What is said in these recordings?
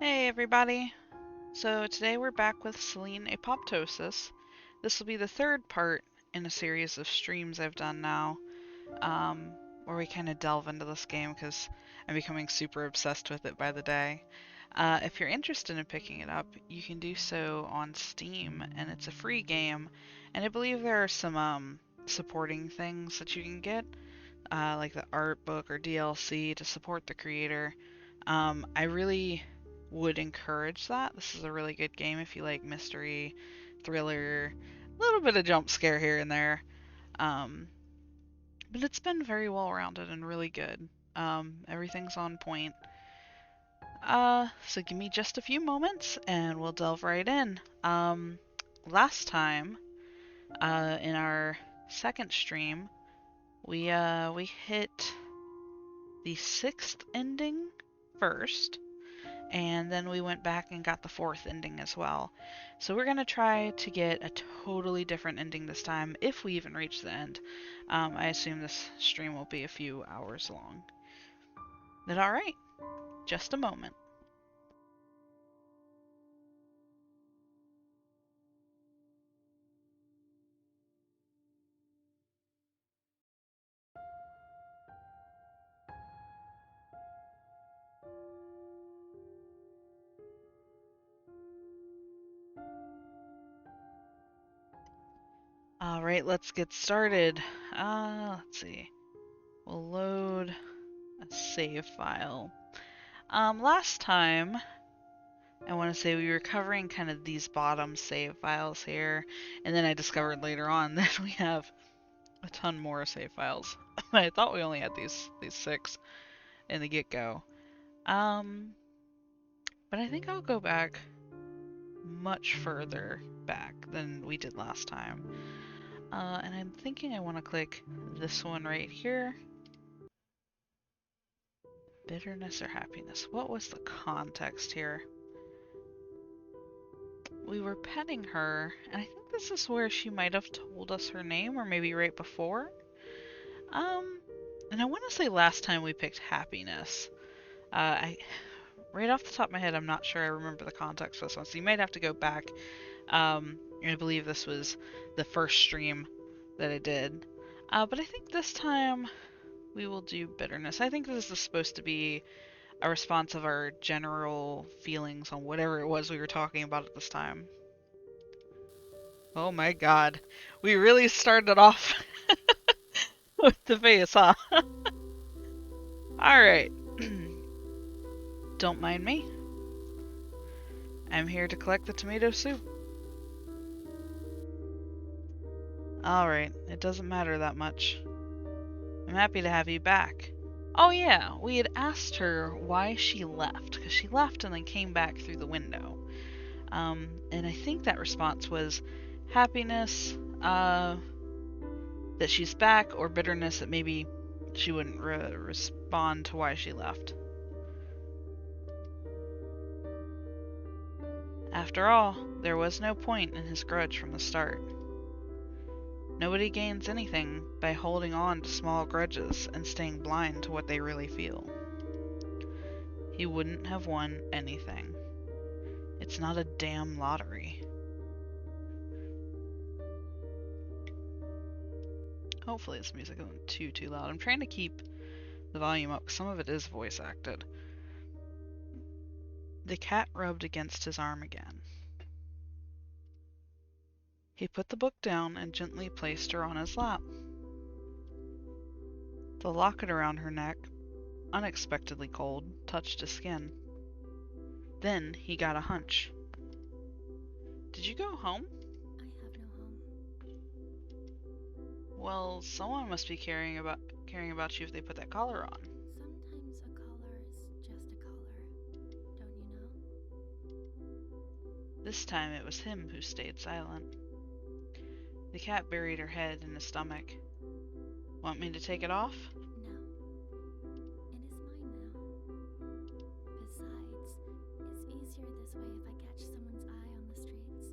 Hey everybody! So today we're back with Selene Apoptosis. This will be the third part in a series of streams I've done now, where we kind of delve into this game because I'm becoming super obsessed with it by the day. If you're interested in picking it up, you can do so on Steam, and it's a free game, and I believe there are some supporting things that you can get, like the art book or DLC to support the creator. I really would encourage that. This is a really good game if you like mystery, thriller, a little bit of jump scare here and there. Um, but it's been very well rounded and really good. Everything's on point. So give me just a few moments and we'll delve right in. Last time, in our second stream, we hit the sixth ending first, and then we went back and got the fourth ending as well. So we're going to try to get a totally different ending this time, if we even reach the end. I assume this stream will be a few hours long. But alright, just a moment. Alright, let's get started. Let's see. We'll load a save file. Last time, I want to say we were covering kind of these bottom save files here, and then I discovered later on that we have a ton more save files. I thought we only had these six in the get-go. But I think I'll go back much further back than we did last time. And I'm thinking I want to click this one right here. Bitterness or happiness? What was the context here? We were petting her, and I think this is where she might have told us her name, or maybe right before. And I want to say last time we picked happiness. Right off the top of my head, I'm not sure I remember the context for this one, so you might have to go back. I believe this was the first stream that I did. But I think this time we will do bitterness. I think this is supposed to be a response of our general feelings on whatever it was we were talking about at this time. Oh my god. We really started off with the face, huh? Alright. Don't mind me. I'm here to collect the tomato soup. Alright, it doesn't matter that much. I'm happy to have you back. Oh yeah, we had asked her why she left, because she left and then came back through the window. And I think that response was happiness, that she's back, or bitterness that maybe she wouldn't respond to why she left. After all, there was no point in his grudge from the start. Nobody gains anything by holding on to small grudges and staying blind to what they really feel. He wouldn't have won anything. It's not a damn lottery. Hopefully this music isn't too loud. I'm trying to keep the volume up because some of it is voice acted. The cat rubbed against his arm again. He put the book down and gently placed her on his lap. The locket around her neck, unexpectedly cold, touched his skin. Then he got a hunch. Did you go home? I have no home. Well, someone must be caring about you if they put that collar on. Sometimes a collar is just a collar, don't you know? This time it was him who stayed silent. The cat buried her head in his stomach. Want me to take it off? No. It is mine now. Besides, it's easier this way if I catch someone's eye on the streets.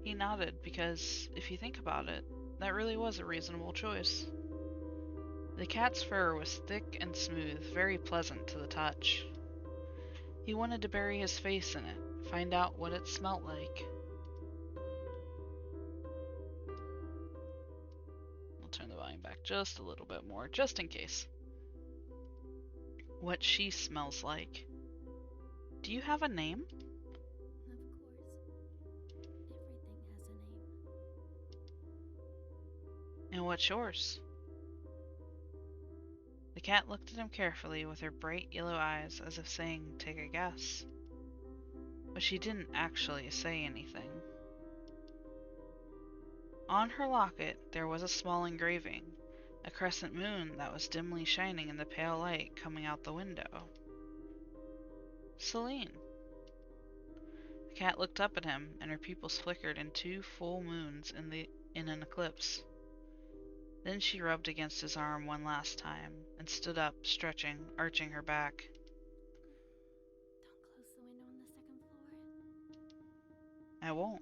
He nodded because, if you think about it, that really was a reasonable choice. The cat's fur was thick and smooth, very pleasant to the touch. He wanted to bury his face in it, find out what it smelt like. I'll turn the volume back just a little bit more, just in case. What she smells like. Do you have a name? Of course. Everything has a name. And what's yours? The cat looked at him carefully with her bright yellow eyes as if saying, take a guess. But she didn't actually say anything. On her locket there was a small engraving, a crescent moon that was dimly shining in the pale light coming out the window. Selene. The cat looked up at him, and her pupils flickered in 2 full moons in an eclipse. Then she rubbed against his arm one last time, and stood up, stretching, arching her back. Don't close the window on the second floor. I won't.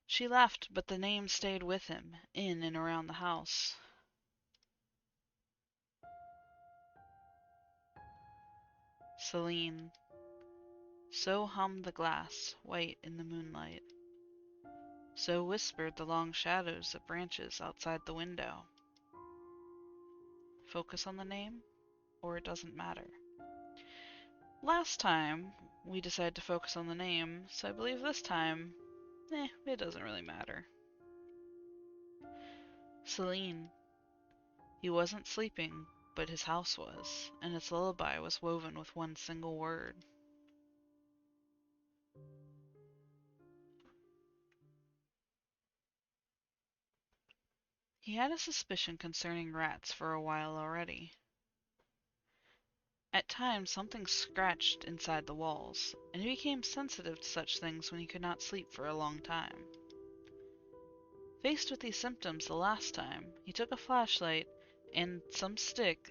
She left, but the name stayed with him, in and around the house. Selene. So hummed the glass, white in the moonlight. So whispered the long shadows of branches outside the window. Focus on the name, or it doesn't matter. Last time, we decided to focus on the name, so I believe this time, it doesn't really matter. Selene. He wasn't sleeping, but his house was, and its lullaby was woven with one single word. He had a suspicion concerning rats for a while already. At times something scratched inside the walls, and he became sensitive to such things when he could not sleep for a long time. Faced with these symptoms the last time, he took a flashlight and some stick,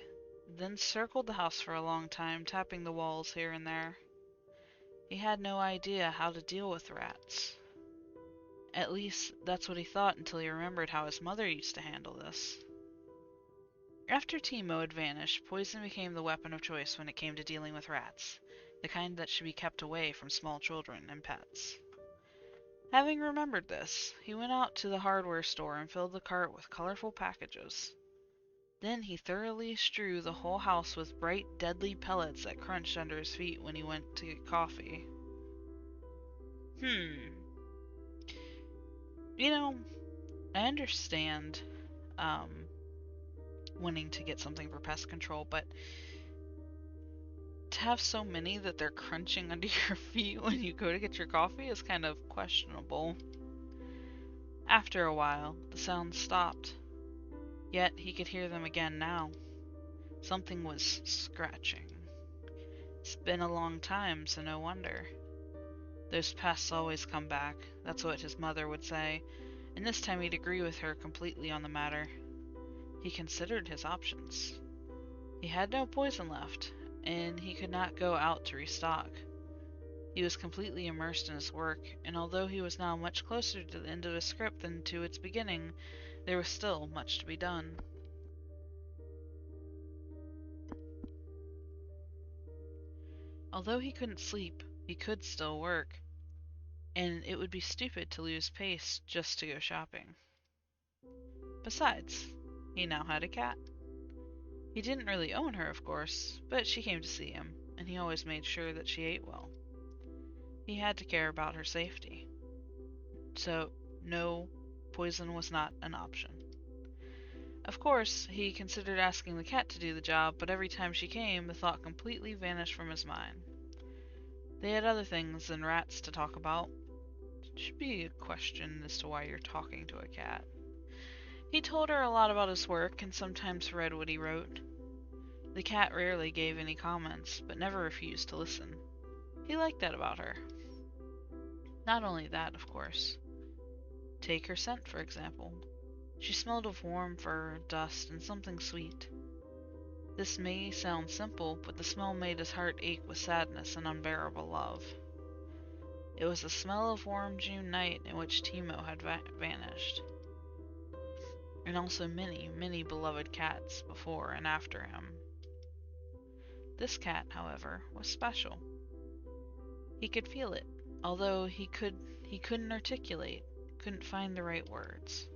then circled the house for a long time, tapping the walls here and there. He had no idea how to deal with rats. At least, that's what he thought until he remembered how his mother used to handle this. After Timo had vanished, poison became the weapon of choice when it came to dealing with rats, the kind that should be kept away from small children and pets. Having remembered this, he went out to the hardware store and filled the cart with colorful packages. Then he thoroughly strewed the whole house with bright, deadly pellets that crunched under his feet when he went to get coffee. You know, I understand wanting to get something for pest control, but to have so many that they're crunching under your feet when you go to get your coffee is kind of questionable. After a while, the sounds stopped. Yet he could hear them again now. Something was scratching. It's been a long time, so no wonder. Those pests always come back, that's what his mother would say, and this time he'd agree with her completely on the matter. He considered his options. He had no poison left, and he could not go out to restock. He was completely immersed in his work, and although he was now much closer to the end of his script than to its beginning, there was still much to be done. Although he couldn't sleep, he could still work, and it would be stupid to lose pace just to go shopping. Besides, he now had a cat. He didn't really own her, of course, but she came to see him, and he always made sure that she ate well. He had to care about her safety. So, no, poison was not an option. Of course, he considered asking the cat to do the job, but every time she came, the thought completely vanished from his mind. They had other things than rats to talk about. It should be a question as to why you're talking to a cat. He told her a lot about his work and sometimes read what he wrote. The cat rarely gave any comments, but never refused to listen. He liked that about her. Not only that, of course. Take her scent, for example. She smelled of warm fur, dust, and something sweet. This may sound simple, but the smell made his heart ache with sadness and unbearable love. It was the smell of warm June night in which Timo had vanished. and also many, many beloved cats before and after him. This cat, however, was special. He could feel it, although he couldn't articulate, couldn't find the right words.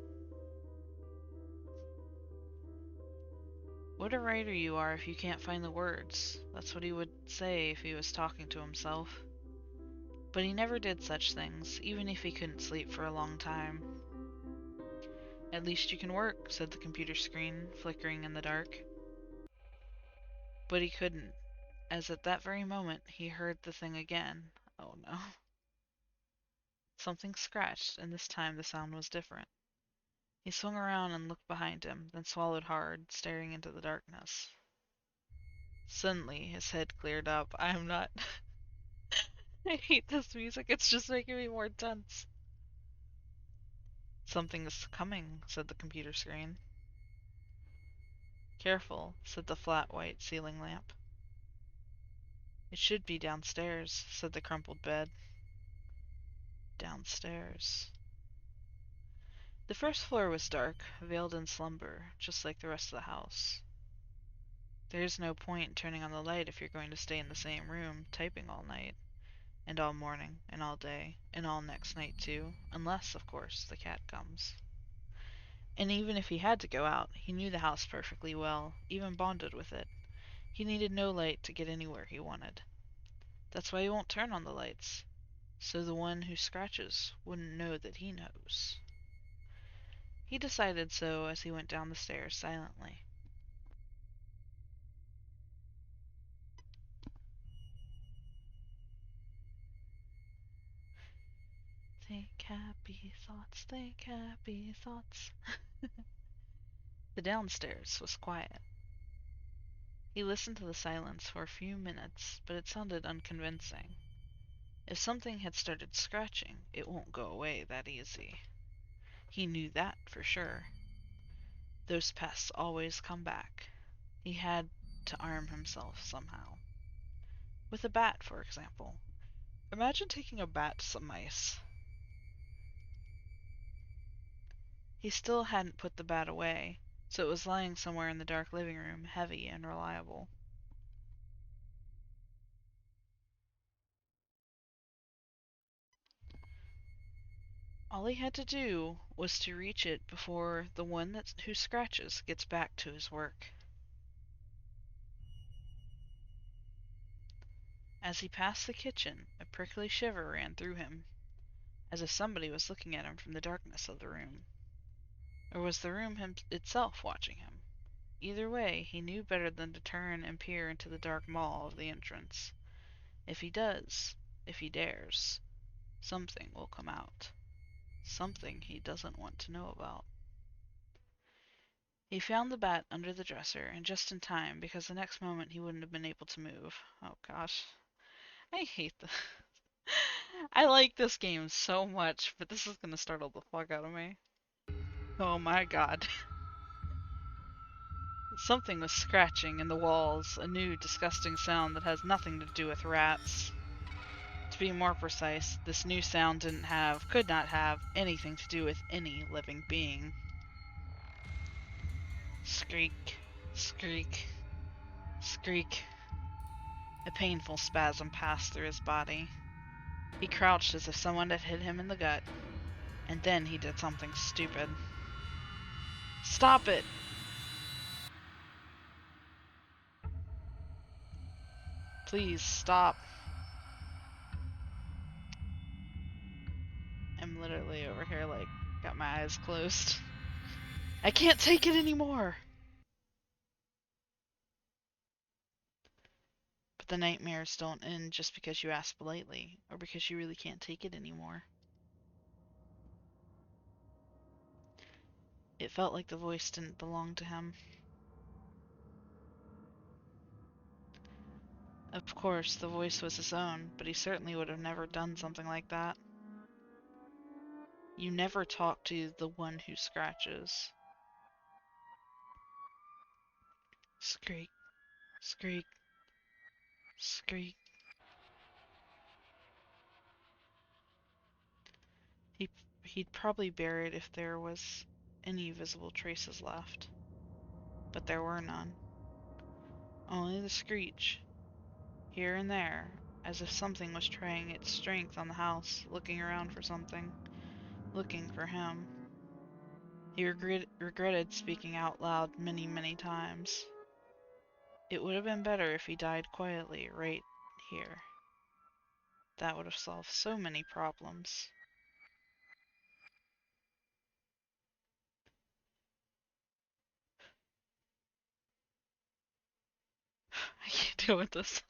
What a writer you are if you can't find the words. That's what he would say if he was talking to himself. But he never did such things, even if he couldn't sleep for a long time. At least you can work, said the computer screen, flickering in the dark. But he couldn't, as at that very moment he heard the thing again. Oh no. Something scratched, and this time the sound was different. He swung around and looked behind him, then swallowed hard, staring into the darkness. Suddenly his head cleared up. I'm not. I hate this music, it's just making me more tense. Something is coming, said the computer screen. Careful, said the flat white ceiling lamp. It should be downstairs, said the crumpled bed. Downstairs. The first floor was dark, veiled in slumber, just like the rest of the house. There's no point in turning on the light if you're going to stay in the same room, typing all night, and all morning, and all day, and all next night too, unless, of course, the cat comes. And even if he had to go out, he knew the house perfectly well, even bonded with it. He needed no light to get anywhere he wanted. That's why he won't turn on the lights, so the one who scratches wouldn't know that he knows. He decided so as he went down the stairs silently. Think happy thoughts, think happy thoughts. The downstairs was quiet. He listened to the silence for a few minutes, but it sounded unconvincing. If something had started scratching, it won't go away that easy. He knew that for sure. Those pests always come back. He had to arm himself somehow. With a bat, for example. Imagine taking a bat to some mice. He still hadn't put the bat away, so it was lying somewhere in the dark living room, heavy and reliable. All he had to do was to reach it before the one who scratches gets back to his work. As he passed the kitchen, a prickly shiver ran through him, as if somebody was looking at him from the darkness of the room. Or was the room itself watching him? Either way, he knew better than to turn and peer into the dark maw of the entrance. If he does, if he dares, something will come out. Something he doesn't want to know about. He found the bat under the dresser, and just in time, because the next moment he wouldn't have been able to move. Oh gosh. I hate this. I like this game so much, but this is gonna startle the fuck out of me. Oh my god. Something was scratching in the walls, a new, disgusting sound that has nothing to do with rats. To be more precise, this new sound could not have, anything to do with any living being. Skreek, skreek, skreek. A painful spasm passed through his body. He crouched as if someone had hit him in the gut, and then he did something stupid. Stop it! Please stop. I'm literally over here like, got my eyes closed. I can't take it anymore! But the nightmares don't end just because you ask politely, or because you really can't take it anymore. It felt like the voice didn't belong to him. Of course, the voice was his own, but he certainly would have never done something like that. You never talk to the one who scratches. Skreek, skreek, skreek. He, he'd probably bear it if there was any visible traces left. But there were none. Only the screech, here and there, as if something was trying its strength on the house, looking around for something, looking for him. He regretted speaking out loud many, many times. It would have been better if he died quietly right here. That would have solved so many problems. I can't deal with this.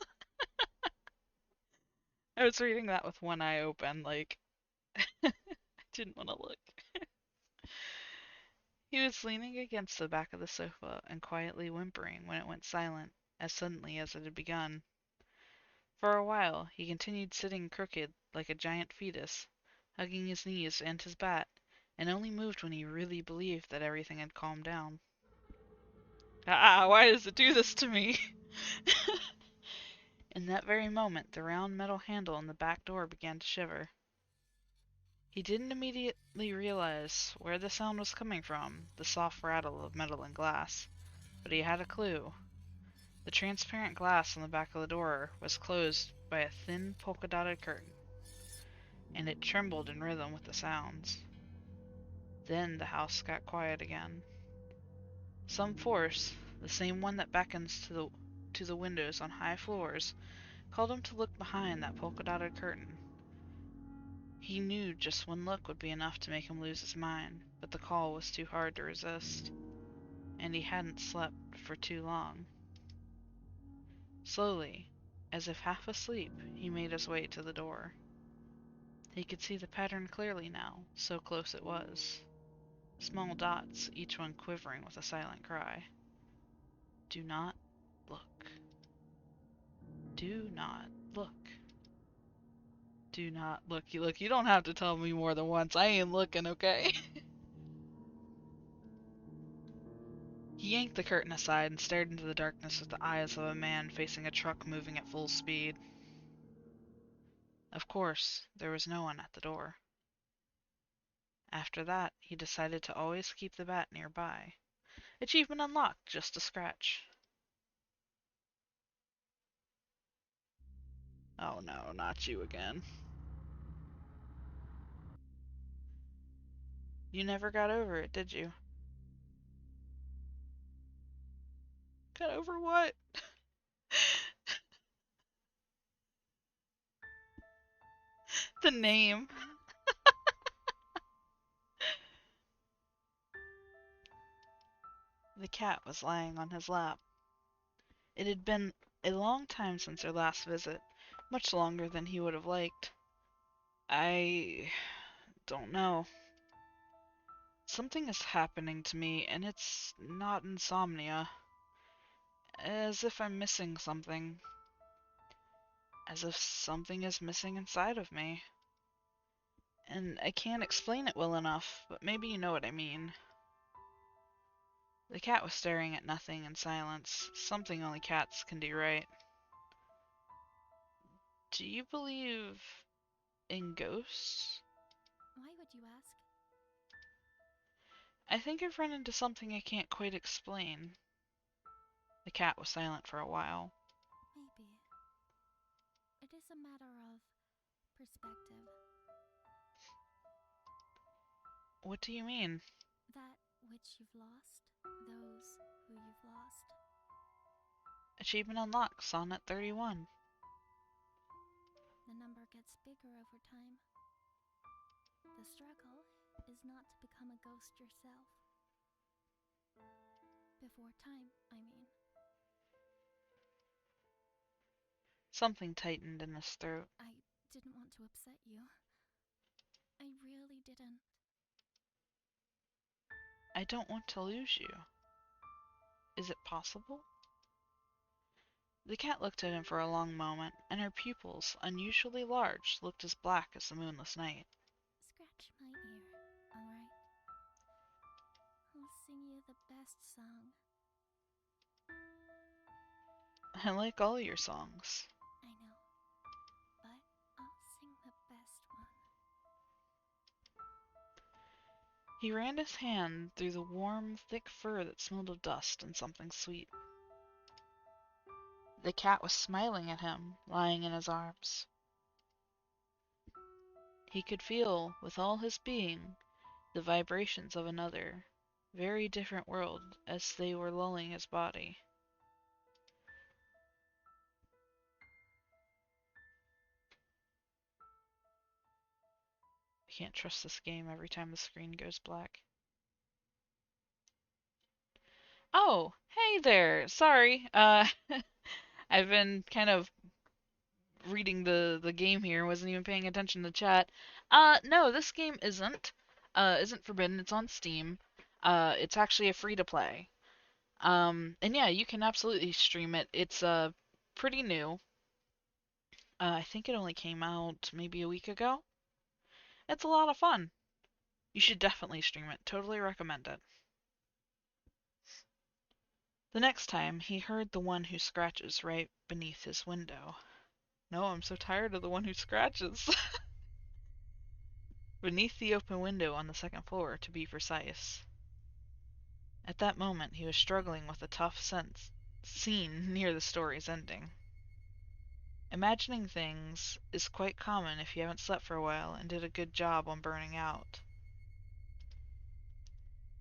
I was reading that with one eye open, like, I didn't want to look. He was leaning against the back of the sofa and quietly whimpering when it went silent, as suddenly as it had begun. For a while, he continued sitting crooked like a giant fetus, hugging his knees and his bat, and only moved when he really believed that everything had calmed down. Ah, why does it do this to me? In that very moment, the round metal handle on the back door began to shiver. He didn't immediately realize where the sound was coming from, the soft rattle of metal and glass, but he had a clue. The transparent glass on the back of the door was closed by a thin polka-dotted curtain, and it trembled in rhythm with the sounds. Then the house got quiet again. Some force, the same one that beckons to the windows on high floors, called him to look behind that polka-dotted curtain. He knew just one look would be enough to make him lose his mind, but the call was too hard to resist, and he hadn't slept for too long. Slowly, as if half asleep, he made his way to the door. He could see the pattern clearly now, so close it was. Small dots, each one quivering with a silent cry. Do not look. Do not look. Do not look. You don't have to tell me more than once. I ain't looking, okay? He yanked the curtain aside and stared into the darkness with the eyes of a man facing a truck moving at full speed. Of course, there was no one at the door. After that, he decided to always keep the bat nearby. Achievement unlocked, just a scratch. Oh no, not you again. You never got over it, did you? Got over what? The name. The cat was lying on his lap. It had been a long time since their last visit, much longer than he would have liked. I don't know. Something is happening to me, and it's not insomnia. As if I'm missing something. As if something is missing inside of me. And I can't explain it well enough, but maybe you know what I mean. The cat was staring at nothing in silence, something only cats can do right. Do you believe in ghosts? Why would you ask? I think I've run into something I can't quite explain. The cat was silent for a while. Maybe. It is a matter of perspective. What do you mean? That which you've lost, those who you've lost. Achievement unlocked, Sonnet 31. The number gets bigger over time. The struggle is not to become a ghost yourself. Before time, I mean. Something tightened in his throat. I didn't want to upset you. I really didn't. I don't want to lose you. Is it possible? The cat looked at him for a long moment, and her pupils, unusually large, looked as black as the moonless night. Scratch my ear, alright? I'll sing you the best song. I like all your songs. I know, but I'll sing the best one. He ran his hand through the warm, thick fur that smelled of dust and something sweet. The cat was smiling at him, lying in his arms. He could feel, with all his being, the vibrations of another, very different world as they were lulling his body. I can't trust this game every time the screen goes black. Oh, hey there. Sorry. I've been kind of reading the game here, wasn't even paying attention to chat. No, this game isn't forbidden. It's on Steam. It's actually a free to play. And yeah, you can absolutely stream it. It's pretty new. I think it only came out maybe a week ago. It's a lot of fun. You should definitely stream it. Totally recommend it. The next time, he heard the one who scratches right beneath his window. No, I'm so tired of the one who scratches. Beneath the open window on the second floor, to be precise. At that moment, he was struggling with a tough sense scene near the story's ending. Imagining things is quite common if you haven't slept for a while and did a good job on burning out.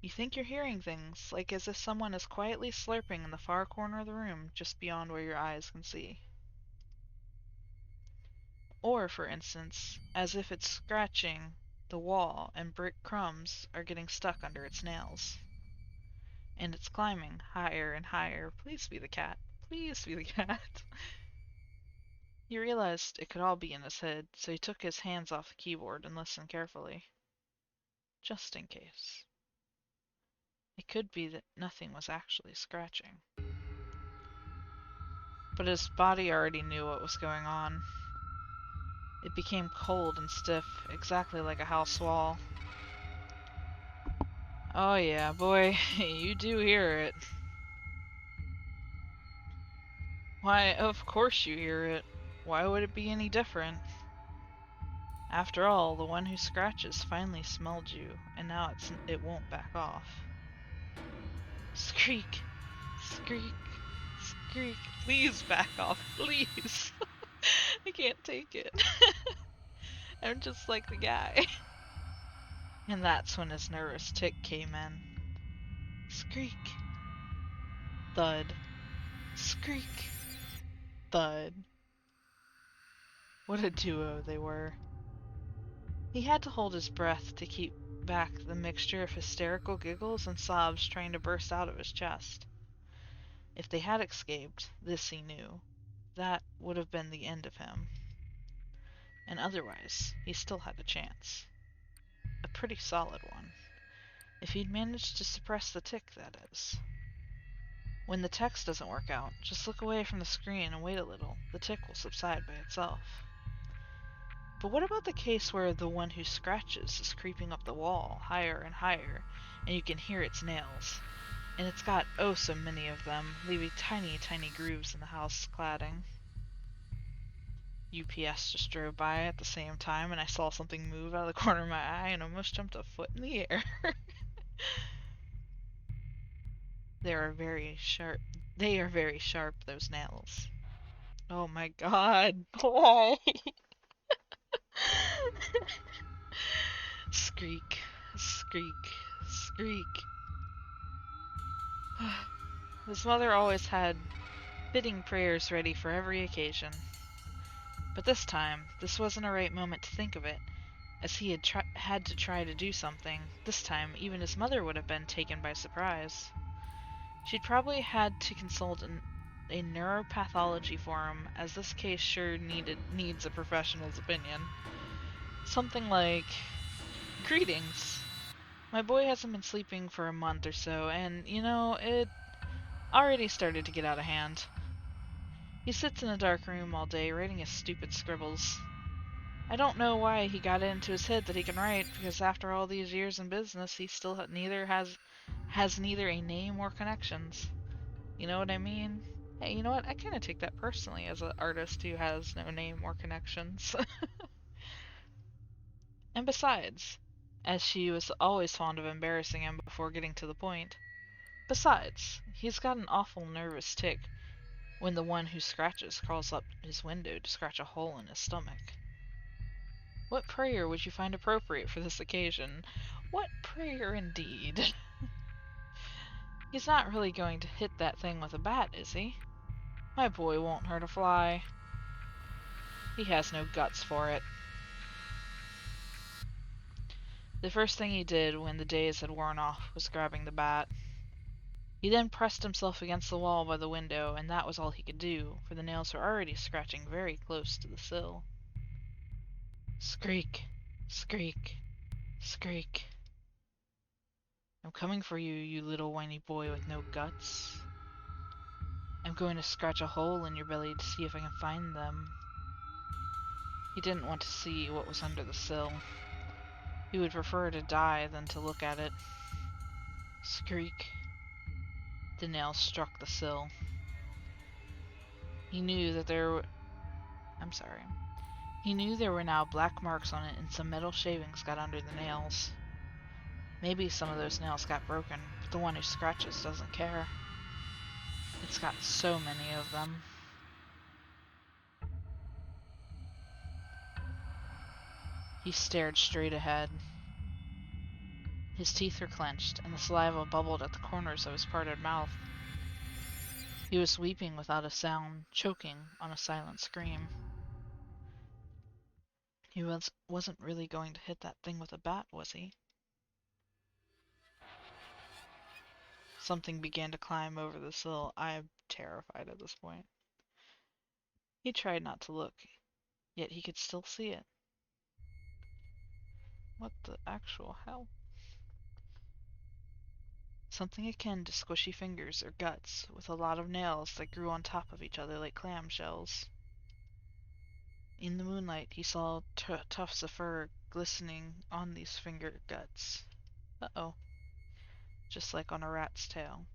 You think you're hearing things, like as if someone is quietly slurping in the far corner of the room just beyond where your eyes can see. Or, for instance, as if it's scratching the wall and brick crumbs are getting stuck under its nails. And it's climbing higher and higher. Please be the cat. Please be the cat. He realized it could all be in his head, so he took his hands off the keyboard and listened carefully. Just in case. It could be that nothing was actually scratching. But his body already knew what was going on. It became cold and stiff, exactly like a house wall. Oh yeah, boy, you do hear it. Why, of course you hear it. Why would it be any different? After all, the one who scratches finally smelled you, and now it won't back off. Skreek! Skreek! Skreek! Please back off, please! I can't take it. I'm just like the guy. And that's when his nervous tick came in. Skreek! Thud. Skreek! Thud. What a duo they were. He had to hold his breath to keep back the mixture of hysterical giggles and sobs trying to burst out of his chest. If they had escaped, this he knew, that would have been the end of him. And otherwise, he still had a chance. A pretty solid one. If he'd managed to suppress the tick, that is. When the text doesn't work out, just look away from the screen and wait a little. The tick will subside by itself. But what about the case where the one who scratches is creeping up the wall, higher and higher, and you can hear its nails? And it's got oh so many of them, leaving tiny, tiny grooves in the house cladding. UPS just drove by at the same time, and I saw something move out of the corner of my eye and almost jumped a foot in the air. They are very sharp. They are very sharp, those nails. Oh my god. Why? Skreek, skreek, skreek. His mother always had fitting prayers ready for every occasion. But this time, this wasn't a right moment to think of it, as he had to try to do something. This time, even his mother would have been taken by surprise. She'd probably had to consult a neuropathology forum, as this case sure needs a professional's opinion. Something like, "Greetings. My boy hasn't been sleeping for a month or so, and, it already started to get out of hand. He sits in a dark room all day, writing his stupid scribbles. I don't know why he got it into his head that he can write, because after all these years in business, he still has neither a name or connections. You know what I mean? Hey, you know what? I kind of take that personally as an artist who has no name or connections. And besides, as she was always fond of embarrassing him before getting to the point. Besides, he's got an awful nervous tick when the one who scratches crawls up his window to scratch a hole in his stomach. What prayer would you find appropriate for this occasion? What prayer indeed? He's not really going to hit that thing with a bat, is he? My boy won't hurt a fly. He has no guts for it. The first thing he did when the daze had worn off was grabbing the bat. He then pressed himself against the wall by the window, and that was all he could do, for the nails were already scratching very close to the sill. Skreek, skreek, skreek. I'm coming for you, you little whiny boy with no guts. I'm going to scratch a hole in your belly to see if I can find them. He didn't want to see what was under the sill. He would prefer to die than to look at it. Skreek. The nail struck the sill. He knew that there were... I'm sorry. He knew there were now black marks on it and some metal shavings got under the nails. Maybe some of those nails got broken, but the one who scratches doesn't care. It's got so many of them. He stared straight ahead. His teeth were clenched, and the saliva bubbled at the corners of his parted mouth. He was weeping without a sound, choking on a silent scream. He wasn't really going to hit that thing with a bat, was he? Something began to climb over the sill. I am terrified at this point. He tried not to look, yet he could still see it. What the actual hell? Something akin to squishy fingers or guts, with a lot of nails that grew on top of each other like clamshells. In the moonlight, he saw tufts of fur glistening on these finger guts. Uh-oh. Just like on a rat's tail.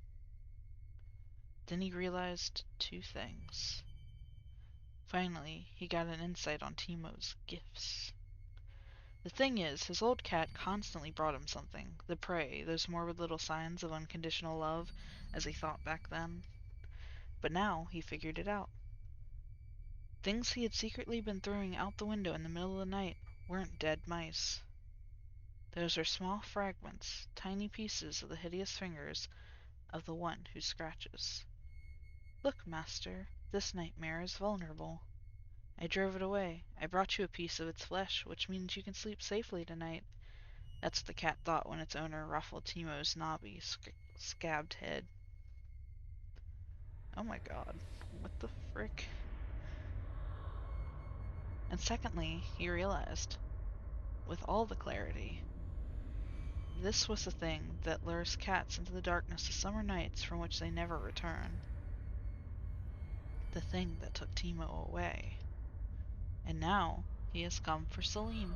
Then he realized two things. Finally, he got an insight on Timo's gifts. The thing is, his old cat constantly brought him something. The prey, those morbid little signs of unconditional love, as he thought back then. But now he figured it out. Things he had secretly been throwing out the window in the middle of the night weren't dead mice. Those were small fragments, tiny pieces of the hideous fingers of the one who scratches. Look, master, this nightmare is vulnerable. I drove it away. I brought you a piece of its flesh, which means you can sleep safely tonight. That's what the cat thought when its owner ruffled Timo's knobby, scabbed head. Oh my god. What the frick? And secondly, he realized, with all the clarity, this was the thing that lures cats into the darkness of summer nights from which they never return. The thing that took Timo away. And now he has come for Selene.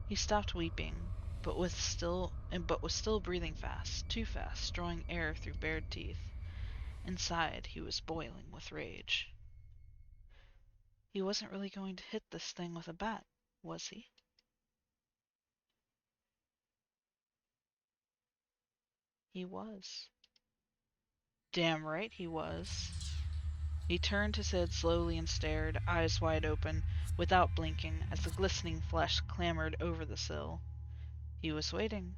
He stopped weeping, but was still breathing fast, too fast, drawing air through bared teeth. Inside, he was boiling with rage. He wasn't really going to hit this thing with a bat, was he? He was. Damn right he was. He turned his head slowly and stared, eyes wide open, without blinking, as the glistening flesh clambered over the sill. He was waiting.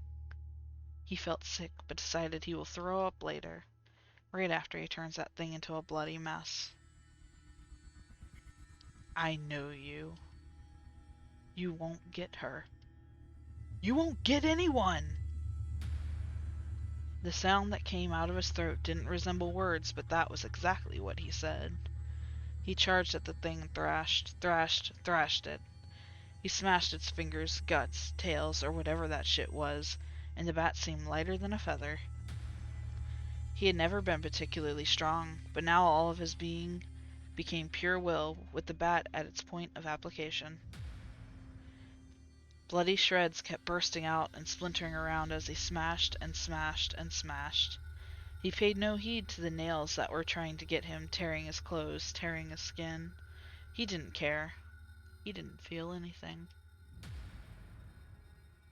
He felt sick, but decided he will throw up later, right after he turns that thing into a bloody mess. I know you. You won't get her. You won't get anyone! The sound that came out of his throat didn't resemble words, but that was exactly what he said. He charged at the thing and thrashed it. He smashed its fingers, guts, tails, or whatever that shit was, and the bat seemed lighter than a feather. He had never been particularly strong, but now all of his being became pure will, with the bat at its point of application. Bloody shreds kept bursting out and splintering around as he smashed and smashed and smashed. He paid no heed to the nails that were trying to get him, tearing his clothes, tearing his skin. He didn't care. He didn't feel anything.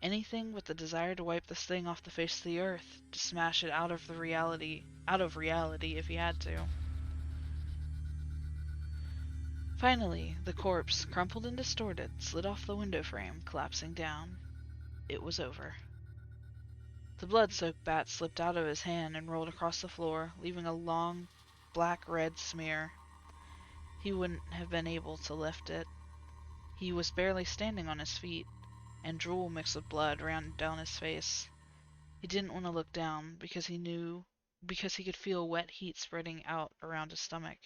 Anything but the desire to wipe this thing off the face of the earth, to smash it out of reality if he had to. Finally, the corpse, crumpled and distorted, slid off the window frame, collapsing down. It was over. The blood-soaked bat slipped out of his hand and rolled across the floor, leaving a long, black-red smear. He wouldn't have been able to lift it. He was barely standing on his feet, and drool mixed with blood ran down his face. He didn't want to look down because he could feel wet heat spreading out around his stomach.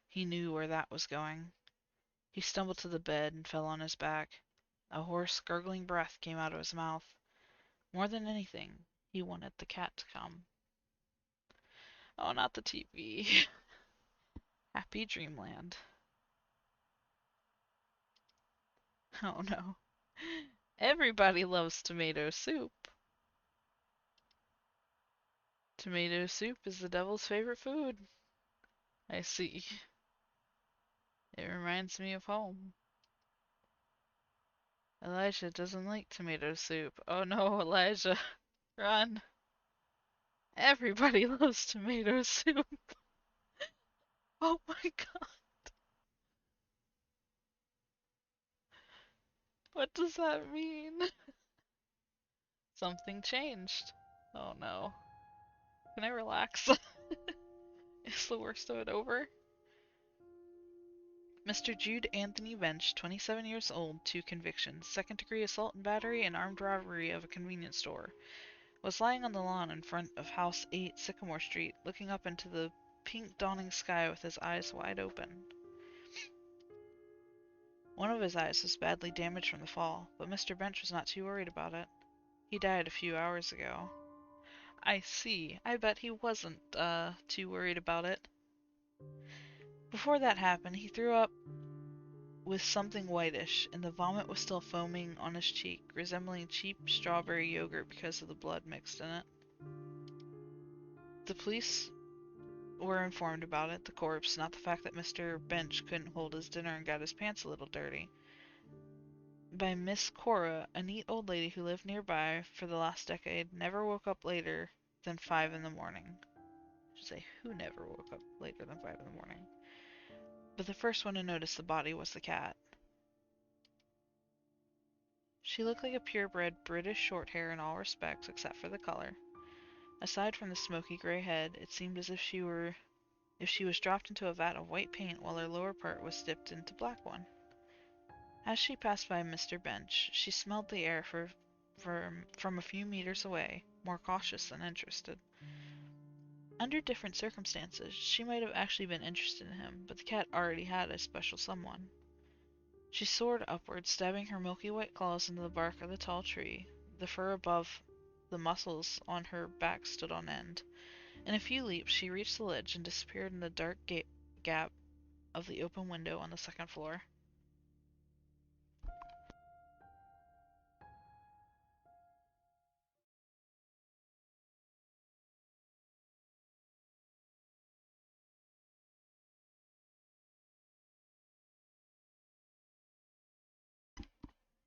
He knew where that was going. He stumbled to the bed and fell on his back. A hoarse, gurgling breath came out of his mouth. More than anything, he wanted the cat to come. Oh, not the TV. Happy Dreamland. Oh no. Everybody loves tomato soup. Tomato soup is the devil's favorite food. I see. It reminds me of home. Elijah doesn't like tomato soup. Oh no, Elijah. Run. Everybody loves tomato soup. Oh my god. What does that mean? Something changed. Oh no. Can I relax? Is the worst of it over? Mr. Jude Anthony Bench, 27 years old, 2 convictions, second-degree assault and battery and armed robbery of a convenience store, was lying on the lawn in front of House 8 Sycamore Street, looking up into the pink dawning sky with his eyes wide open. One of his eyes was badly damaged from the fall, but Mr. Bench was not too worried about it. He died a few hours ago. I see. I bet he wasn't, too worried about it. Before that happened, he threw up with something whitish, and the vomit was still foaming on his cheek, resembling cheap strawberry yogurt because of the blood mixed in it. The police were informed about it, the corpse, not the fact that Mr. Bench couldn't hold his dinner and got his pants a little dirty, by Miss Cora, a neat old lady who lived nearby for the last decade, never woke up later than 5 in the morning. I should say, who never woke up later than 5 in the morning? But the first one to notice the body was the cat. She looked like a purebred British Shorthair in all respects except for the color. Aside from the smoky gray head, it seemed as if she was dropped into a vat of white paint while her lower part was dipped into black one. As she passed by Mr. Bench, she smelled the air from a few meters away, more cautious than interested. Under different circumstances, she might have actually been interested in him, but the cat already had a special someone. She soared upward, stabbing her milky white claws into the bark of the tall tree. The fur above the muscles on her back stood on end. In a few leaps, she reached the ledge and disappeared in the dark gap of the open window on the second floor.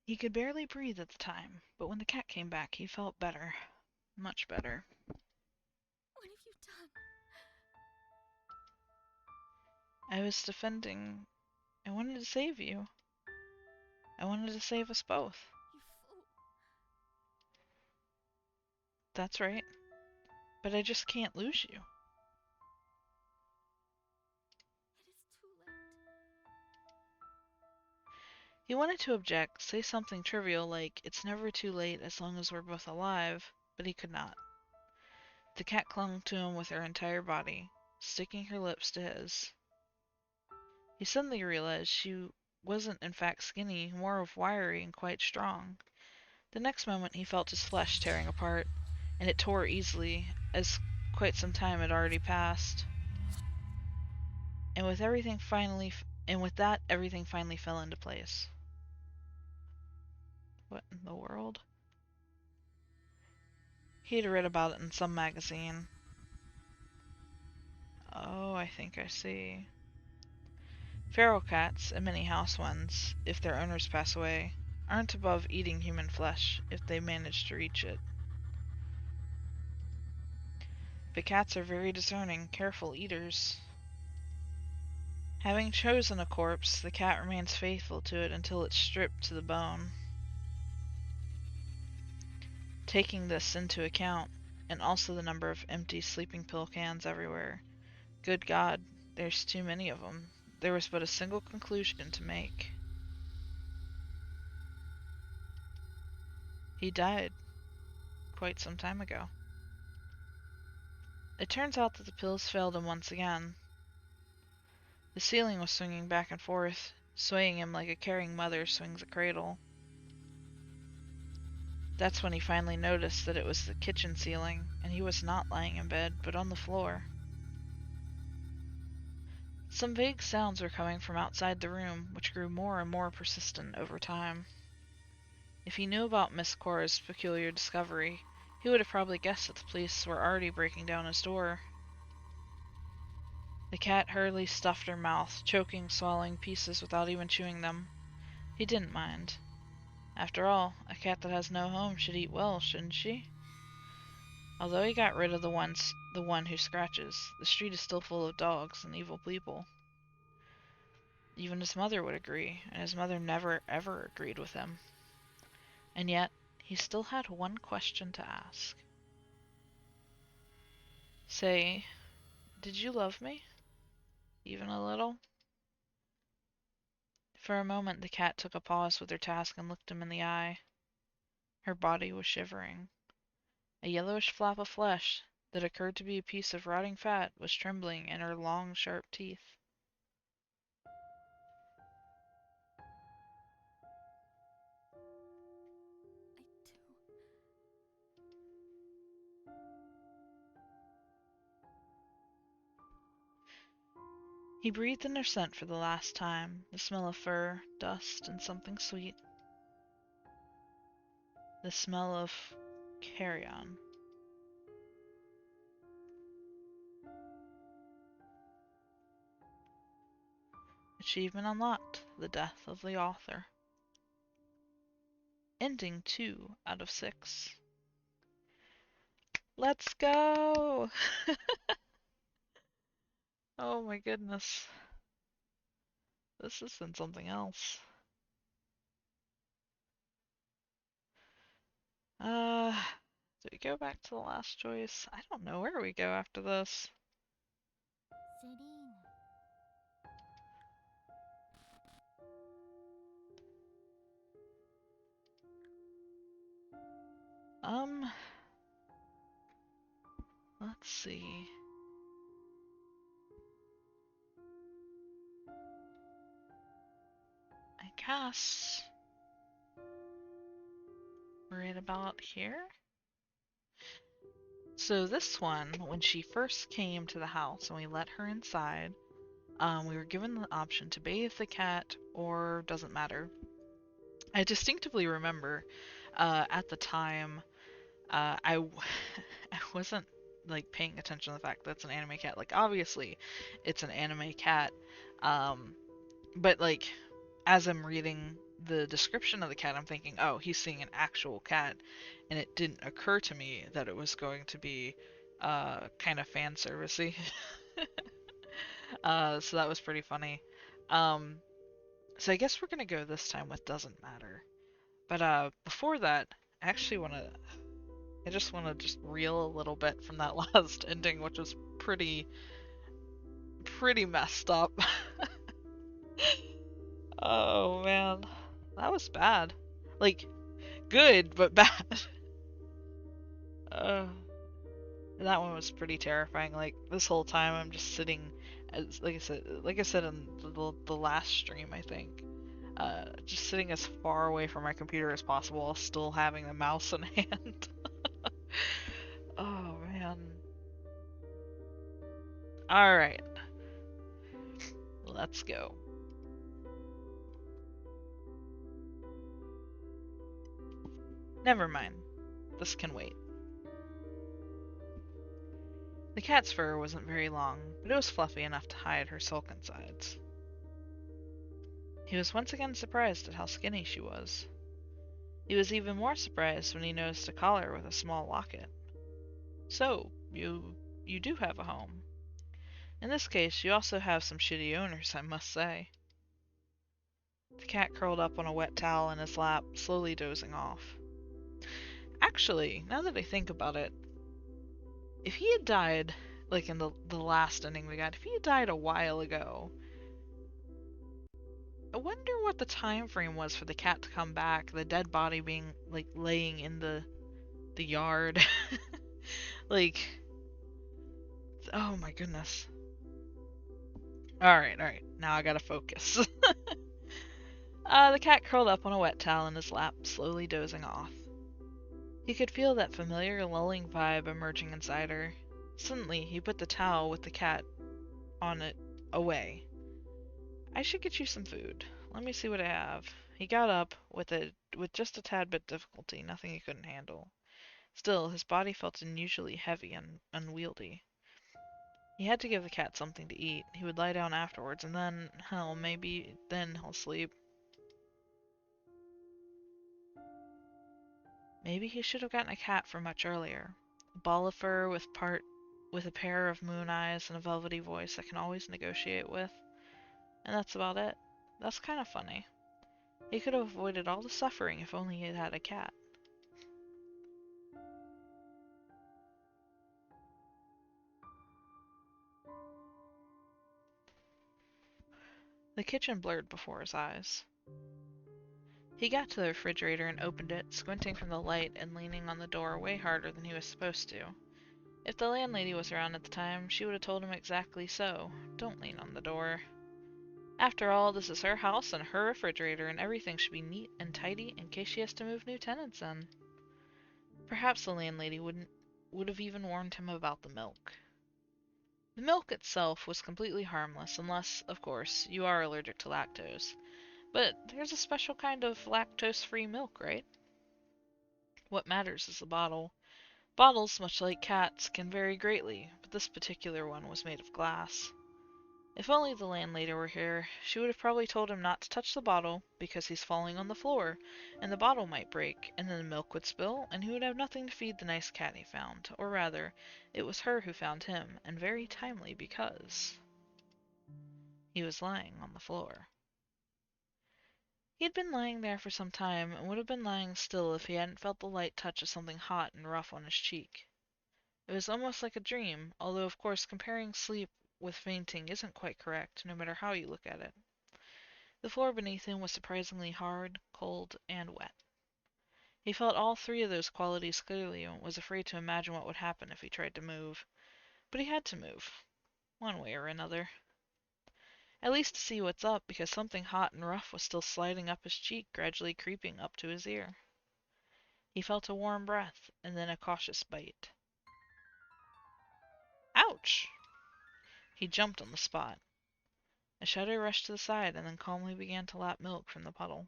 He could barely breathe at the time, but when the cat came back, he felt better. Much better. What have you done? I was defending. I wanted to save you. I wanted to save us both. You fool. That's right. But I just can't lose you. It is too late. He wanted to object, say something trivial like, it's never too late as long as we're both alive, but he could not. The cat clung to him with her entire body, sticking her lips to his. He suddenly realized she wasn't in fact skinny, more of wiry and quite strong. The next moment he felt his flesh tearing apart, and it tore easily, as quite some time had already passed. And with that, everything finally fell into place. What in the world? He had read about it in some magazine. Oh, I think I see. Feral cats, and many house ones, if their owners pass away, aren't above eating human flesh if they manage to reach it. But cats are very discerning, careful eaters. Having chosen a corpse, the cat remains faithful to it until it's stripped to the bone. Taking this into account, and also the number of empty sleeping pill cans everywhere. Good God, there's too many of them. There was but a single conclusion to make. He died quite some time ago. It turns out that the pills failed him once again. The ceiling was swinging back and forth, swaying him like a caring mother swings a cradle. That's when he finally noticed that it was the kitchen ceiling, and he was not lying in bed, but on the floor. Some vague sounds were coming from outside the room, which grew more and more persistent over time. If he knew about Miss Cora's peculiar discovery, he would have probably guessed that the police were already breaking down his door. The cat hurriedly stuffed her mouth, choking, swallowing pieces without even chewing them. He didn't mind. After all, a cat that has no home should eat well, shouldn't she? Although he got rid of the one who scratches, the street is still full of dogs and evil people. Even his mother would agree, and his mother never ever agreed with him. And yet, he still had one question to ask. Say, did you love me? Even a little? For a moment the cat took a pause with her task and looked him in the eye. Her body was shivering. A yellowish flap of flesh, that occurred to be a piece of rotting fat, was trembling in her long, sharp teeth. He breathed in her scent for the last time, the smell of fur, dust, and something sweet. The smell of carrion. Achievement unlocked. The death of the author. Ending 2 out of 6. Let's go! Oh my goodness. This has been something else. Uh, do we go back to the last choice? I don't know where we go after this. Selene. Um, let's see. I guess we're right about here. So this one, when she first came to the house and we let her inside, we were given the option to bathe the cat or doesn't matter. I distinctively remember at the time I wasn't like paying attention to the fact that it's an anime cat. Like obviously it's an anime cat, but like as I'm reading the description of the cat, I'm thinking, oh, he's seeing an actual cat, and it didn't occur to me that it was going to be kind of fan servicey. So that was pretty funny. Um, so I guess we're gonna go this time with doesn't matter. But before that, I actually I just wanna just reel a little bit from that last ending, which was pretty messed up. Oh man, that was bad. Like good, but bad. Uh, that one was pretty terrifying. Like this whole time, I'm just sitting, as like I said in the last stream, I think, just sitting as far away from my computer as possible, while still having the mouse in hand. Oh man. All right, let's go. Never mind. This can wait. The cat's fur wasn't very long, but it was fluffy enough to hide her silken sides. He was once again surprised at how skinny she was. He was even more surprised when he noticed a collar with a small locket. So, you do have a home. In this case, you also have some shitty owners, I must say. The cat curled up on a wet towel in his lap, slowly dozing off. Actually, now that I think about it, if he had died, like in the last ending we got, if he had died a while ago, I wonder what the time frame was for the cat to come back, the dead body being, like, laying in the yard. Like, oh my goodness. Alright, now I gotta focus. The cat curled up on a wet towel in his lap, slowly dozing off. He could feel that familiar lulling vibe emerging inside her. Suddenly, he put the towel with the cat on it away. I should get you some food. Let me see what I have. He got up, with just a tad bit difficulty, nothing he couldn't handle. Still, his body felt unusually heavy and unwieldy. He had to give the cat something to eat. He would lie down afterwards, and then, hell, maybe then he'll sleep. Maybe he should have gotten a cat for much earlier. A ball of fur with a pair of moon eyes and a velvety voice I can always negotiate with. And that's about it. That's kind of funny. He could have avoided all the suffering if only he had had a cat. The kitchen blurred before his eyes. He got to the refrigerator and opened it, squinting from the light and leaning on the door way harder than he was supposed to. If the landlady was around at the time, she would have told him exactly so. Don't lean on the door. After all, this is her house and her refrigerator, and everything should be neat and tidy in case she has to move new tenants in. Perhaps the landlady would have even warned him about the milk. The milk itself was completely harmless, unless, of course, you are allergic to lactose. But there's a special kind of lactose-free milk, right? What matters is the bottle. Bottles, much like cats, can vary greatly, but this particular one was made of glass. If only the landlady were here, she would have probably told him not to touch the bottle, because he's falling on the floor, and the bottle might break, and then the milk would spill, and he would have nothing to feed the nice cat he found. Or rather, it was her who found him, and very timely because he was lying on the floor. He had been lying there for some time, and would have been lying still if he hadn't felt the light touch of something hot and rough on his cheek. It was almost like a dream, although of course comparing sleep with fainting isn't quite correct, no matter how you look at it. The floor beneath him was surprisingly hard, cold, and wet. He felt all three of those qualities clearly and was afraid to imagine what would happen if he tried to move. But he had to move, one way or another. At least to see what's up, because something hot and rough was still sliding up his cheek, gradually creeping up to his ear. He felt a warm breath, and then a cautious bite. Ouch! He jumped on the spot. A shudder rushed to the side, and then calmly began to lap milk from the puddle.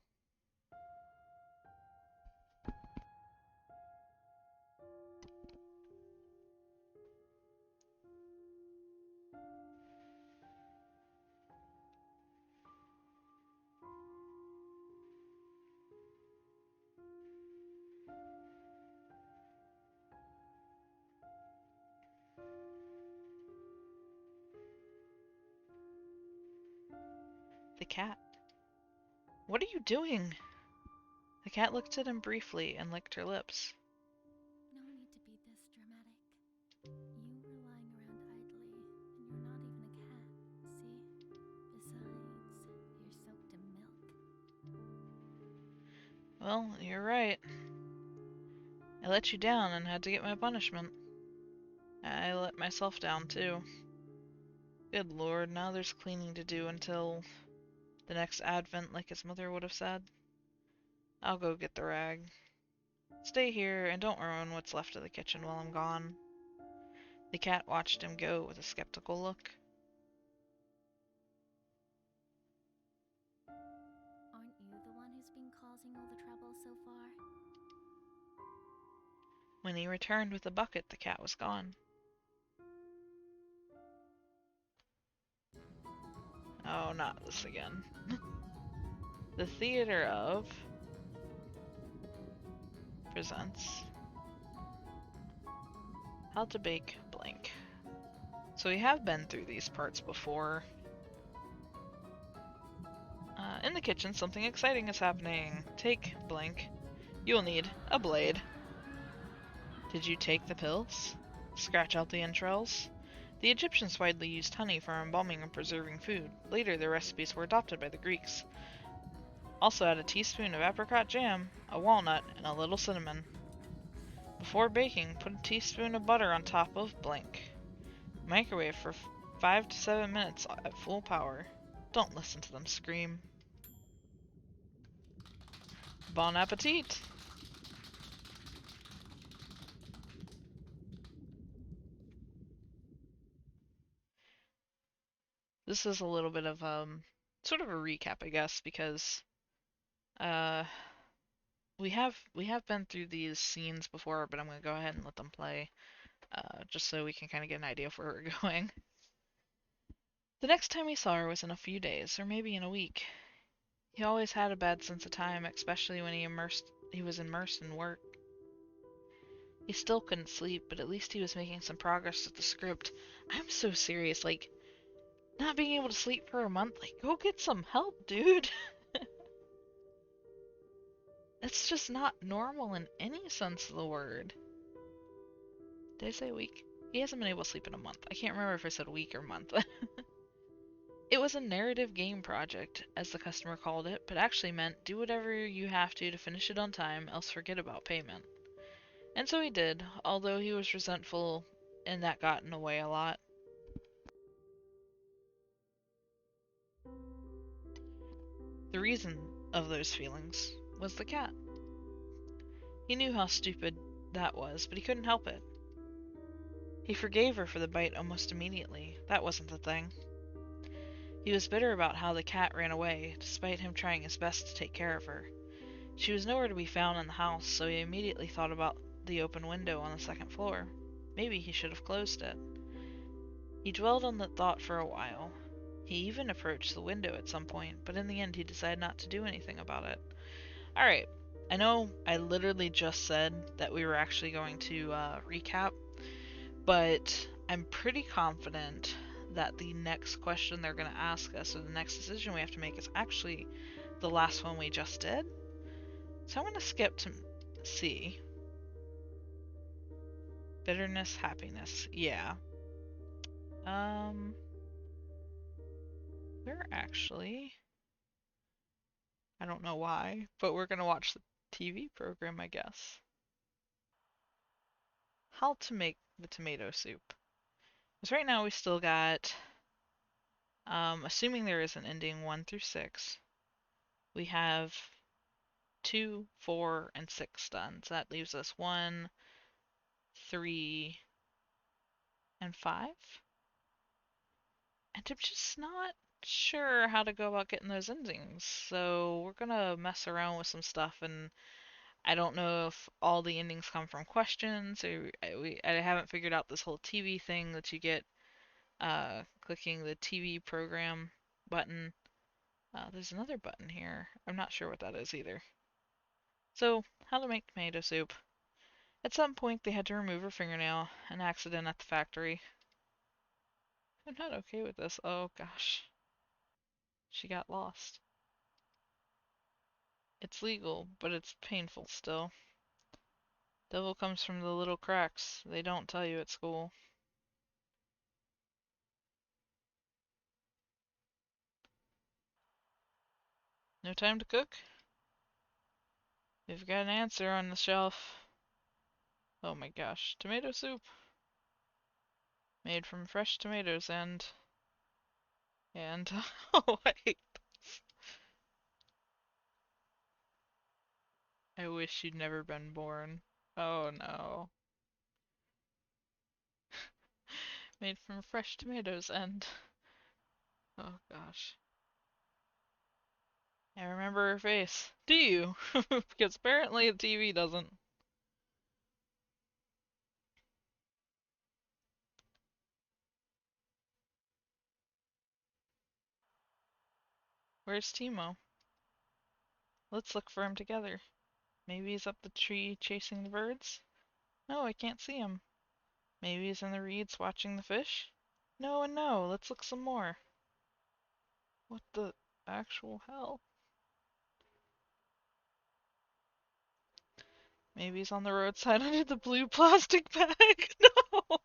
The cat. What are you doing? The cat looked at him briefly and licked her lips. No need to be this dramatic. You were lying around idly, and you're not even a cat, see? Besides, you're soaked in milk. Well, you're right. I let you down and had to get my punishment. I let myself down, too. Good lord, now there's cleaning to do until the next advent, like his mother would have said. I'll go get the rag. Stay here and don't ruin what's left of the kitchen while I'm gone. The cat watched him go with a skeptical look. Aren't you the one who's been causing all the trouble so far? When he returned with the bucket, the cat was gone. Oh, not this again. The theater of presents How to Bake Blank. So we have been through these parts before. In the kitchen, something exciting is happening. Take blank. You will need a blade. Did you take the pills? Scratch out the entrails. The Egyptians widely used honey for embalming and preserving food. Later, their recipes were adopted by the Greeks. Also add a teaspoon of apricot jam, a walnut, and a little cinnamon. Before baking, put a teaspoon of butter on top of blank. Microwave for 5 to 7 minutes at full power. Don't listen to them scream. Bon appetit! This is a little bit of sort of a recap, I guess, because uh we have been through these scenes before, but I'm gonna go ahead and let them play, just so we can kind of get an idea of where we're going. The next time he saw her was in a few days, or maybe in a week. He always had a bad sense of time, especially when he was immersed in work. He still couldn't sleep, but at least he was making some progress with the script. I'm so serious, like, not being able to sleep for a month, like, go get some help, dude. That's just not normal in any sense of the word. Did I say a week? He hasn't been able to sleep in a month. I can't remember if I said week or month. It was a narrative game project, as the customer called it, but actually meant do whatever you have to finish it on time, else forget about payment. And so he did, although he was resentful, and that got in the way a lot. The reason of those feelings was the cat. He knew how stupid that was, but he couldn't help it. He forgave her for the bite almost immediately. That wasn't the thing. He was bitter about how the cat ran away, despite him trying his best to take care of her. She was nowhere to be found in the house, so he immediately thought about the open window on the second floor. Maybe he should have closed it. He dwelled on the thought for a while. He even approached the window at some point, but in the end he decided not to do anything about it. Alright, I know I literally just said that we were actually going to recap, but I'm pretty confident that the next question they're going to ask us, or the next decision we have to make, is actually the last one we just did. So I'm going to skip to C. Bitterness, happiness. Yeah. We're actually, I don't know why, but we're going to watch the TV program, I guess. How to make the tomato soup. Because right now we still got, assuming there is an ending 1 through 6, we have 2, 4, and 6 done. So that leaves us 1, 3, and 5. And I'm just not sure how to go about getting those endings. So we're gonna mess around with some stuff, and I don't know if all the endings come from questions, or I haven't figured out this whole TV thing that you get clicking the TV program button. There's another button here. I'm not sure what that is either. So, how to make tomato soup. At some point, they had to remove her fingernail, an accident at the factory. I'm not okay with this. Oh gosh. She got lost. It's legal, but it's painful still. Devil comes from the little cracks. They don't tell you at school. No time to cook? We've got an answer on the shelf. Oh my gosh. Tomato soup. Made from fresh tomatoes and oh wait. I wish you'd never been born. Oh no. Made from fresh tomatoes and oh gosh. I remember her face. Do you? Because apparently the TV doesn't. Where's Timo? Let's look for him together. Maybe he's up the tree chasing the birds? No, I can't see him. Maybe he's in the reeds watching the fish? No and no, let's look some more. What the actual hell? Maybe he's on the roadside under the blue plastic bag. No!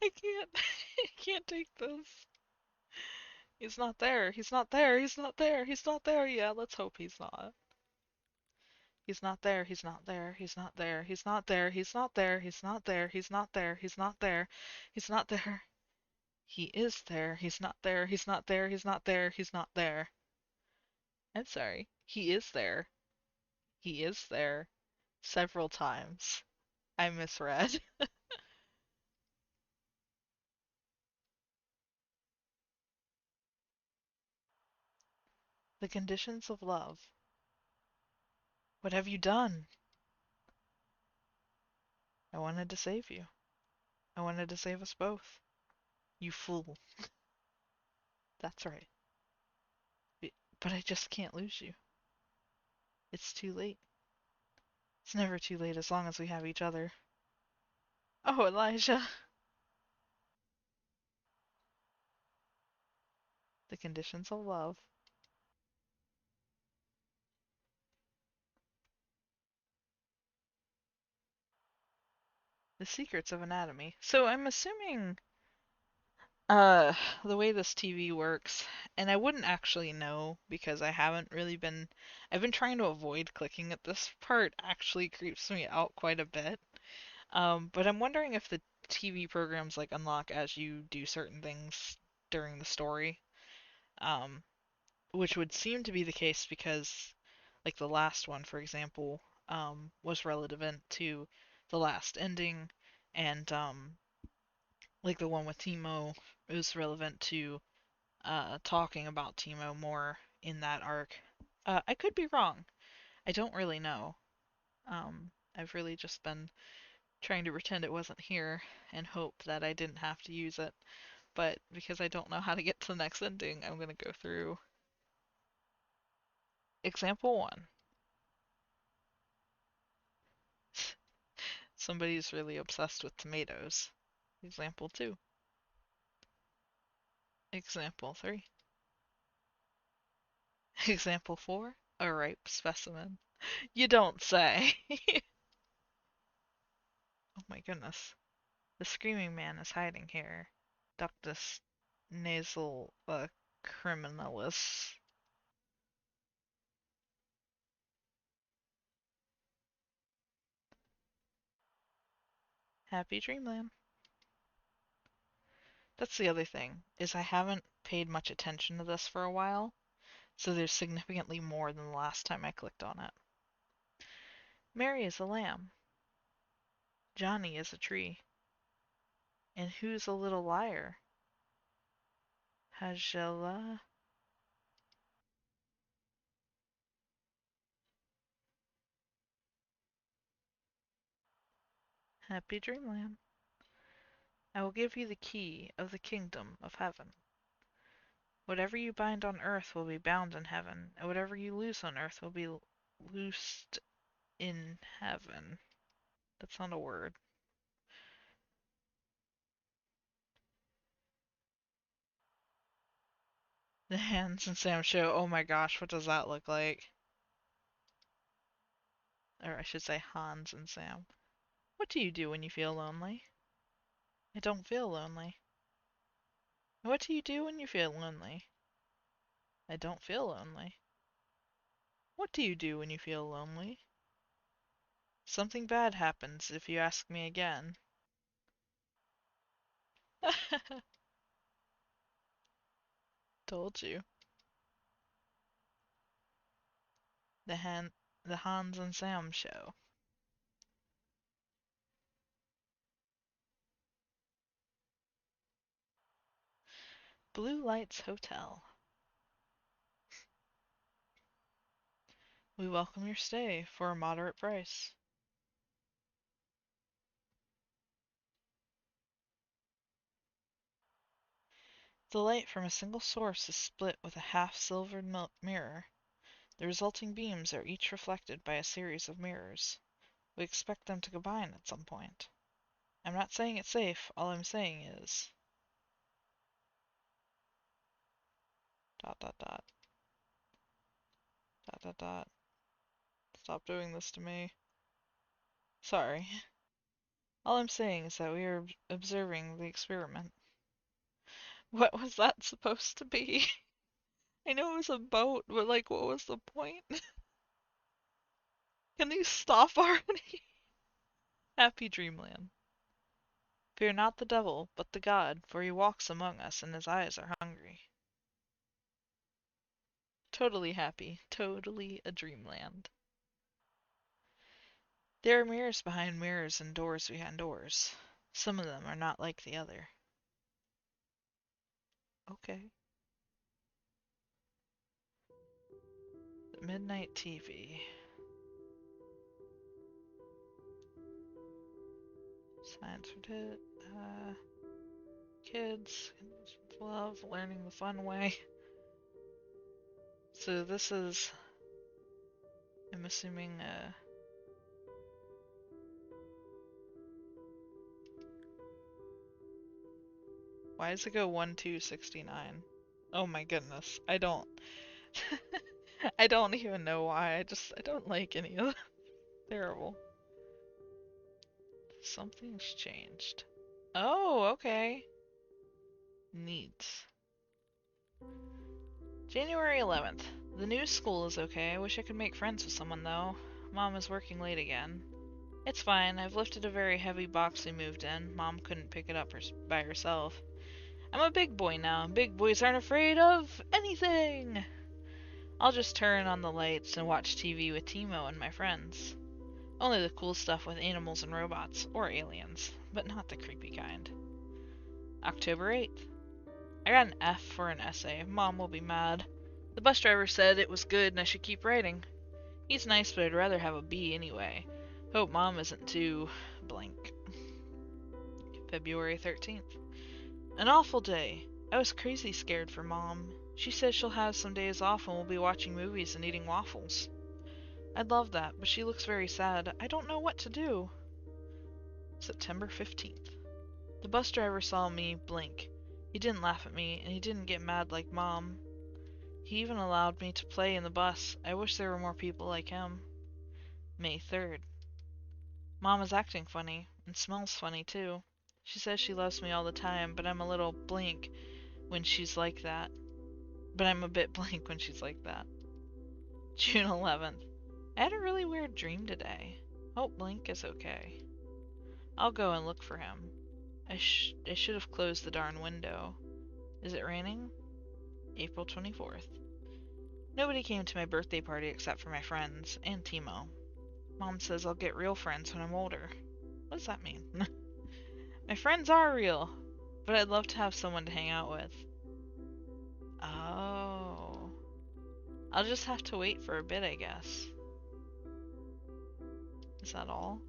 I can't. I can't take this. He's not there. He's not there. He's not there. He's not there. Yeah, let's hope he's not. He's not there. He's not there. He's not there. He's not there. He's not there. He's not there. He's not there. He's not there. He's not there. He is there. He's not there. He's not there. He's not there. He's not there. I'm sorry. He is there. He is there. Several times. I misread. The conditions of love. What have you done? I wanted to save you. I wanted to save us both. You fool. That's right. But I just can't lose you. It's too late. It's never too late as long as we have each other. Oh, Elijah. The conditions of love. The secrets of anatomy. So I'm assuming uh the way this TV works, and I wouldn't actually know because I haven't really been I've been trying to avoid clicking at this part actually creeps me out quite a bit. But I'm wondering if the TV programs like unlock as you do certain things during the story. Um, which would seem to be the case because like the last one, for example, was relevant to the last ending, and like the one with Timo is relevant to talking about Timo more in that arc. I could be wrong. I don't really know. I've really just been trying to pretend it wasn't here and hope that I didn't have to use it. But because I don't know how to get to the next ending, I'm gonna go through example one. Somebody's really obsessed with tomatoes. Example two. Example three. Example four. A ripe specimen. You don't say. Oh my goodness. The screaming man is hiding here. Ductus nasal criminalis. Happy Dreamland. That's the other thing, is I haven't paid much attention to this for a while, so there's significantly more than the last time I clicked on it. Mary is a lamb. Johnny is a tree. And who's a little liar? Hajela. Happy Dreamland. I will give you the key of the kingdom of heaven. Whatever you bind on earth will be bound in heaven, and whatever you loose on earth will be loosed in heaven. That's not a word. The Hans and Sam show. Oh my gosh, what does that look like? Or I should say Hans and Sam. What do you do when you feel lonely? I don't feel lonely. What do you do when you feel lonely? I don't feel lonely. What do you do when you feel lonely? Something bad happens if you ask me again. Told you. The Han the Hans and Sam show. Blue Lights Hotel. We welcome your stay for a moderate price. The light from a single source is split with a half-silvered mirror. The resulting beams are each reflected by a series of mirrors. We expect them to combine at some point. I'm not saying it's safe, all I'm saying is... Dot dot dot. Dot dot dot. Stop doing this to me. Sorry. All I'm saying is that we are observing the experiment. What was that supposed to be? I know it was a boat, but like, what was the point? Can you stop already? Happy Dreamland. Fear not the devil, but the God, for he walks among us and his eyes are hungry. Totally happy. Totally a dreamland. There are mirrors behind mirrors and doors behind doors. Some of them are not like the other. Okay. Midnight TV. Science for kids. Love. Learning the fun way. So this is... I'm assuming... Why does it go 1-2-69? Oh my goodness. I don't... I don't even know why. I don't like any of it. Terrible. Something's changed. Oh, okay. Neat. January 11th. The new school is okay. I wish I could make friends with someone though. Mom is working late again. It's fine. I've lifted a very heavy box we moved in. Mom couldn't pick it up by herself. I'm a big boy now. Big boys aren't afraid of anything. I'll just turn on the lights and watch TV with Timo and my friends. Only the cool stuff with animals and robots, or aliens, but not the creepy kind. October 8th. I got an F for an essay. Mom will be mad. The bus driver said it was good and I should keep writing. He's nice, but I'd rather have a B anyway. Hope Mom isn't too blank. February 13th. An awful day. I was crazy scared for Mom. She says she'll have some days off and we'll be watching movies and eating waffles. I'd love that, but she looks very sad. I don't know what to do. September 15th. The bus driver saw me blink. He didn't laugh at me, and he didn't get mad like Mom. He even allowed me to play in the bus. I wish there were more people like him. May 3rd. Mom is acting funny, and smells funny too. She says she loves me all the time, but I'm a little blank when she's like that. But I'm a bit blank when she's like that. June 11th. I had a really weird dream today. Hope Blink is okay. I'll go and look for him. I should have closed the darn window. Is it raining? April 24th. Nobody came to my birthday party except for my friends, and Timo. Mom says I'll get real friends when I'm older. What does that mean? My friends are real, but I'd love to have someone to hang out with. Oh. I'll just have to wait for a bit, I guess. Is that all?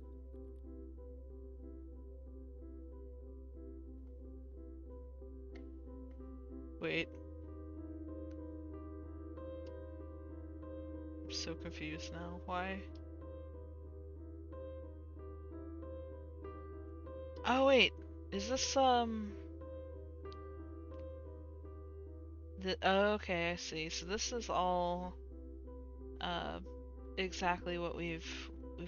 Wait. I'm so confused now. Why? Oh, wait. Is this, oh, okay, I see. So this is all, uh, exactly what we've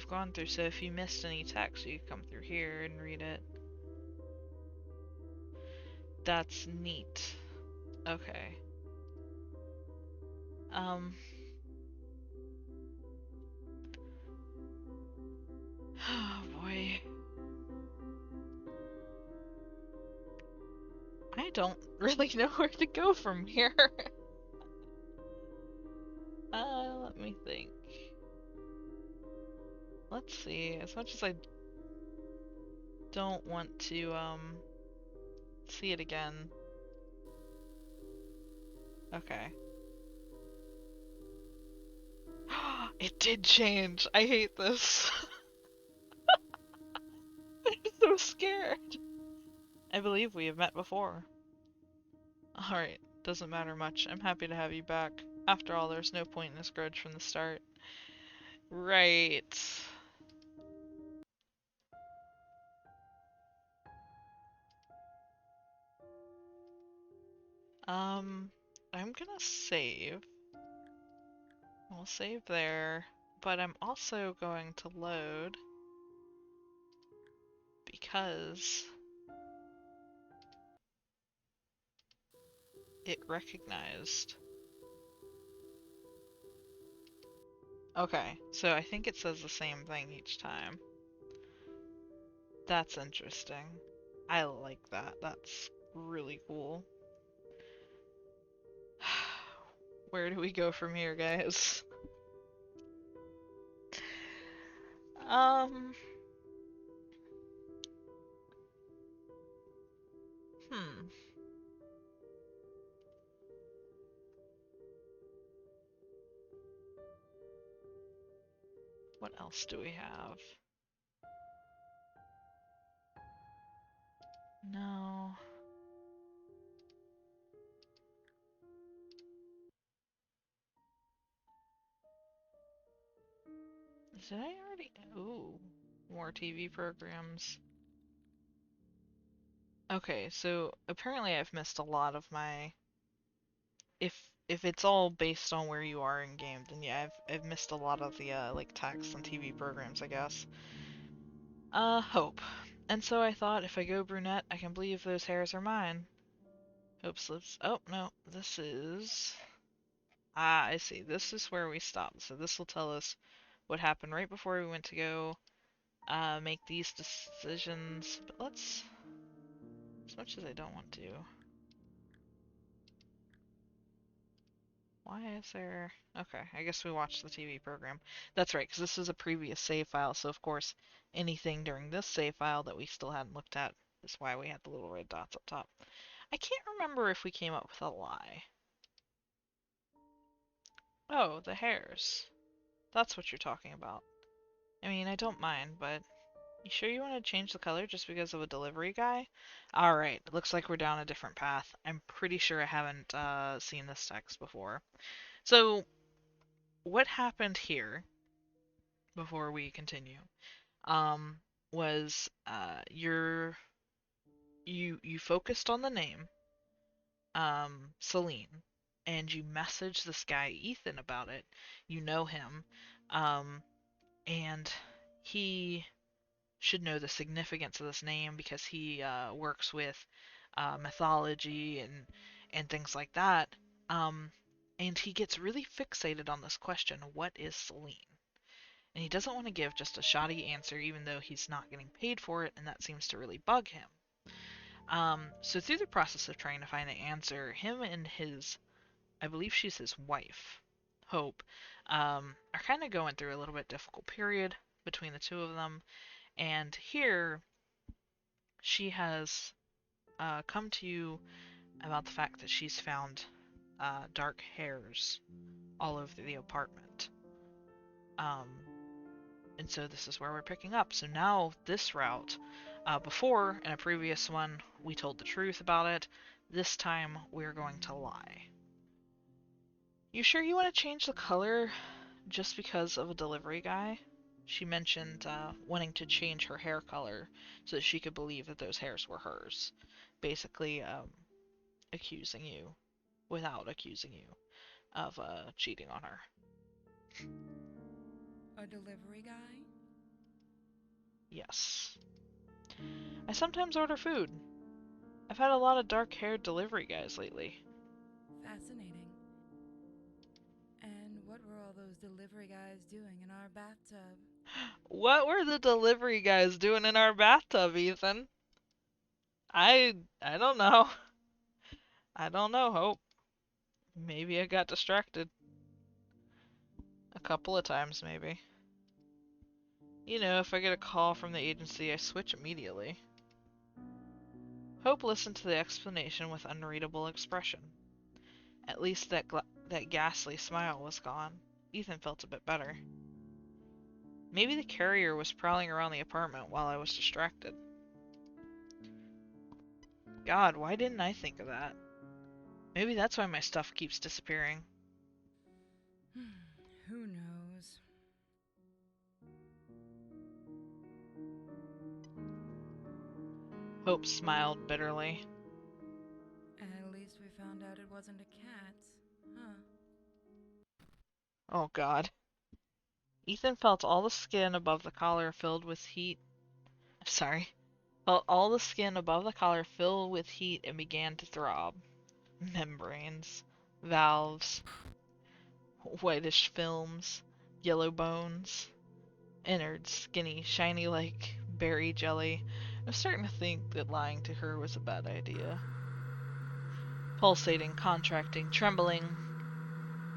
gone through. So if you missed any text, you can come through here and read it. That's neat. Okay. Oh boy. I don't really know where to go from here. Let me think. Let's see. As much as I don't want to, see it again. Okay. It did change. I hate this. I'm so scared. I believe we have met before. Alright, doesn't matter much. I'm happy to have you back. After all, there's no point in this grudge from the start. Right. Um, I'm gonna save. We'll save there, but I'm also going to load because it recognized. Okay, so I think it says the same thing each time. That's interesting. I like that. That's really cool. Where do we go from here, guys? Um, hmm. What else do we have? No. Did I already? Ooh, more TV programs. Okay, so apparently I've missed a lot of my. If it's all based on where you are in game, then yeah, I've missed a lot of the like text and TV programs, I guess. Hope. And so I thought if I go brunette, I can believe those hairs are mine. Hope slips. Oh no, this is. Ah, I see. This is where we stopped. So this will tell us what happened right before we went to go make these decisions. But let's, as much as I don't want to. Why is there... Okay, I guess we watched the TV program. That's right, because this is a previous save file, so of course anything during this save file that we still hadn't looked at is why we had the little red dots up top. I can't remember if we came up with a lie. Oh, the hairs. That's what you're talking about. I mean, I don't mind, but you sure you want to change the color just because of a delivery guy? Alright, looks like we're down a different path. I'm pretty sure I haven't seen this text before. So, what happened here, before we continue, um, was you focused on the name, Selene, and you messaged this guy Ethan about it. You know him, um, and he should know the significance of this name because he works with mythology and things like that. Um, and he gets really fixated on this question, what is Selene? And he doesn't want to give just a shoddy answer, even though he's not getting paid for it, and that seems to really bug him. So through the process of trying to find the answer, him and his, I believe she's his wife, Hope, are kind of going through a little bit difficult period between the two of them. And here, she has come to you about the fact that she's found dark hairs all over the apartment. Um, and so this is where we're picking up. So now this route, before in a previous one we told the truth about it. This time we're going to lie. You sure you want to change the color just because of a delivery guy? She mentioned wanting to change her hair color so that she could believe that those hairs were hers. Basically, accusing you without accusing you of cheating on her. A delivery guy? Yes. I sometimes order food. I've had a lot of dark-haired delivery guys lately. Fascinating. And what were all those delivery guys doing in our bathtub? What were the delivery guys doing in our bathtub, Ethan? I don't know. I don't know, Hope. Maybe I got distracted. A couple of times, maybe. You know, if I get a call from the agency, I switch immediately. Hope listened to the explanation with unreadable expression. At least that ghastly smile was gone. Ethan felt a bit better. Maybe the carrier was prowling around the apartment while I was distracted. God, why didn't I think of that? Maybe that's why my stuff keeps disappearing. Who knows? Hope smiled bitterly. At least we found out it wasn't a cat. Huh. Oh god. Ethan felt all the skin above the collar filled with heat. Sorry. Felt all the skin above the collar fill with heat and began to throb. Membranes, valves, whitish films, yellow bones, innards, skinny, shiny like berry jelly. I was starting to think that lying to her was a bad idea. Pulsating, contracting, trembling.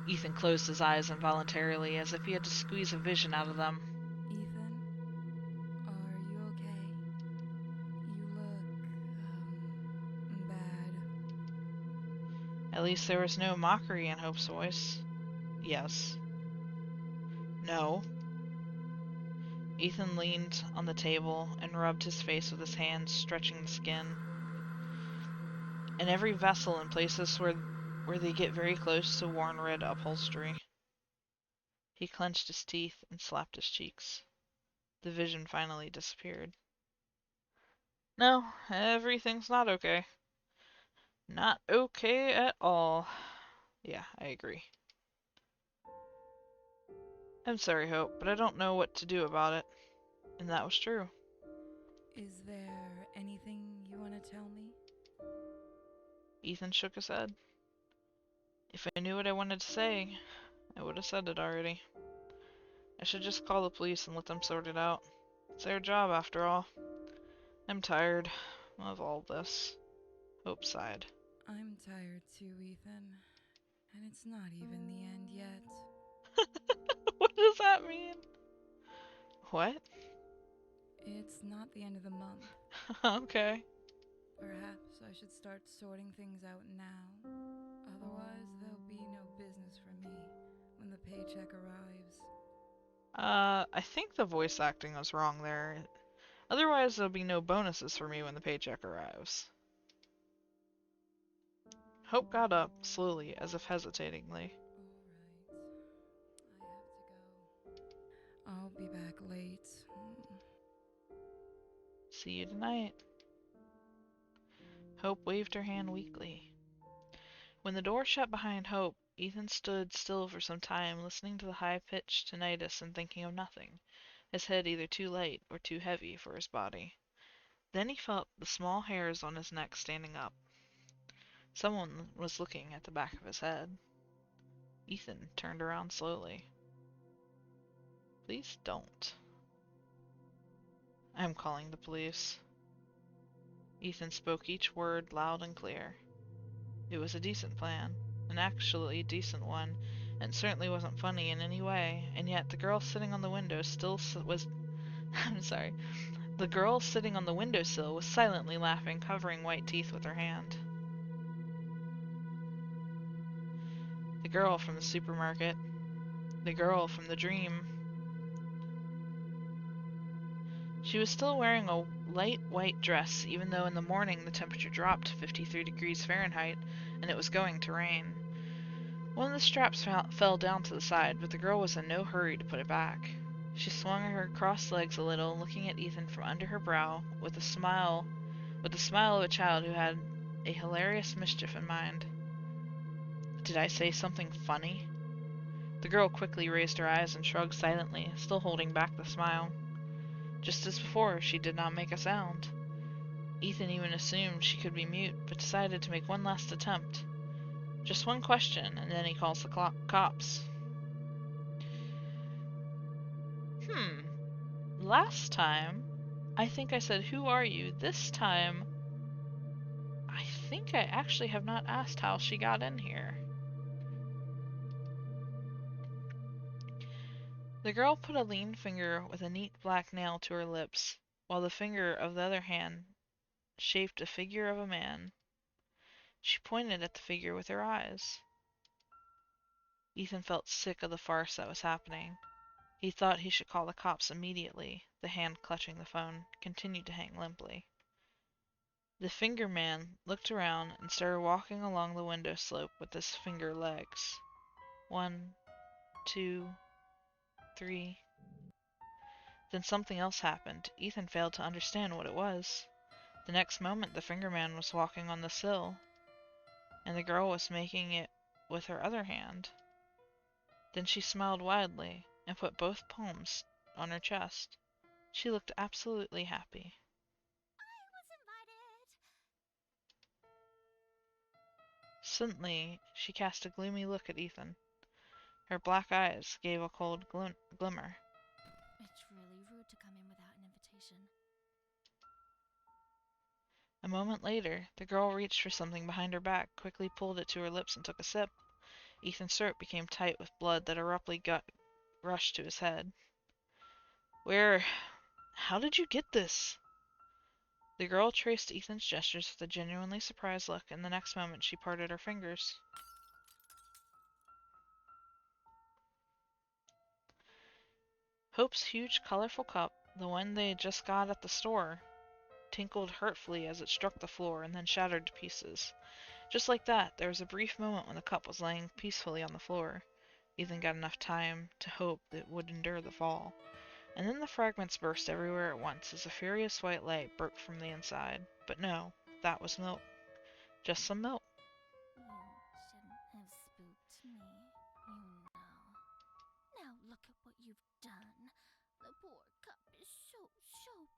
Ethan closed his eyes involuntarily, as if he had to squeeze a vision out of them. Ethan, are you okay? You look, bad. At least there was no mockery in Hope's voice. Yes. No. Ethan leaned on the table and rubbed his face with his hands, stretching the skin. In every vessel in places where they get very close to worn red upholstery. He clenched his teeth and slapped his cheeks. The vision finally disappeared. No, everything's not okay. Not okay at all. Yeah, I agree. I'm sorry, Hope, but I don't know what to do about it. And that was true. Is there anything you want to tell me? Ethan shook his head. If I knew what I wanted to say, I would have said it already. I should just call the police and let them sort it out. It's their job, after all. I'm tired of all this. Hope sighed. I'm tired too, Ethan. And it's not even the end yet. What does that mean? What? It's not the end of the month. Okay. Perhaps I should start sorting things out now. Otherwise, there'll be no business for me when the paycheck arrives. I think the voice acting was wrong there. Otherwise, there'll be no bonuses for me when the paycheck arrives. Hope got up, slowly, as if hesitatingly. Alright, I have to go. I'll be back late. See you tonight. Hope waved her hand weakly. When the door shut behind Hope, Ethan stood still for some time, listening to the high-pitched tinnitus and thinking of nothing, his head either too light or too heavy for his body. Then he felt the small hairs on his neck standing up. Someone was looking at the back of his head. Ethan turned around slowly. Please don't. I'm calling the police. Ethan spoke each word loud and clear. It was a decent plan, an actually decent one, and certainly wasn't funny in any way, and yet the girl sitting on the window still was I'm sorry. The girl sitting on the windowsill was silently laughing, covering white teeth with her hand. The girl from the supermarket. The girl from the dream. She was still wearing a light white dress, even though in the morning the temperature dropped to 53 degrees Fahrenheit and it was going to rain. One of the straps fell down to the side, but the girl was in no hurry to put it back. She swung her crossed legs a little, looking at Ethan from under her brow with the smile of a child who had a hilarious mischief in mind. Did I say something funny? The girl quickly raised her eyes and shrugged silently, still holding back the smile. Just as before, she did not make a sound. Ethan even assumed she could be mute, but decided to make one last attempt. Just one question, and then he calls the cops. Last time, I think I said, "Who are you?" This time, I think I actually have not asked how she got in here. The girl put a lean finger with a neat black nail to her lips, while the finger of the other hand shaped a figure of a man. She pointed at the figure with her eyes. Ethan felt sick of the farce that was happening. He thought he should call the cops immediately. The hand clutching the phone continued to hang limply. The finger man looked around and started walking along the window slope with his finger legs. 1, 2, 3. Then something else happened. Ethan failed to understand what it was. The next moment the finger man was walking on the sill, and the girl was making it with her other hand. Then she smiled wildly and put both palms on her chest. She looked absolutely happy. I was invited. Suddenly, she cast a gloomy look at Ethan. Her black eyes gave a cold glimmer. It's really rude to come in without an invitation. A moment later, the girl reached for something behind her back, quickly pulled it to her lips and took a sip. Ethan's throat became tight with blood that abruptly rushed to his head. How did you get this? The girl traced Ethan's gestures with a genuinely surprised look, and the next moment she parted her fingers. Hope's huge, colorful cup, the one they had just got at the store, tinkled hurtfully as it struck the floor and then shattered to pieces. Just like that, there was a brief moment when the cup was lying peacefully on the floor. Ethan got enough time to hope that it would endure the fall. And then the fragments burst everywhere at once as a furious white light broke from the inside. But no, that was milk. Just some milk. You shouldn't have spooked me, you know. Now look at what you've done. The poor cup is so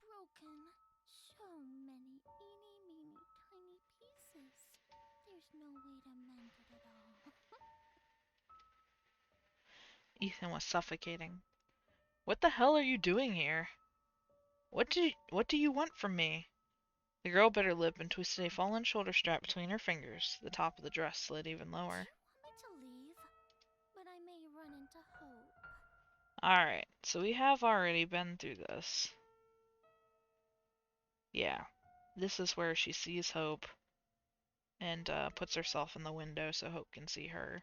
broken. So many eeny, meeny, tiny pieces. There's no way to mend it at all. Ethan was suffocating. What the hell are you doing here? What do you want from me? The girl bit her lip and twisted a fallen shoulder strap between her fingers. The top of the dress slid even lower. Do you want me to leave? But I may run into Hope. Alright, so we have already been through this. Yeah, this is where she sees Hope and puts herself in the window so Hope can see her.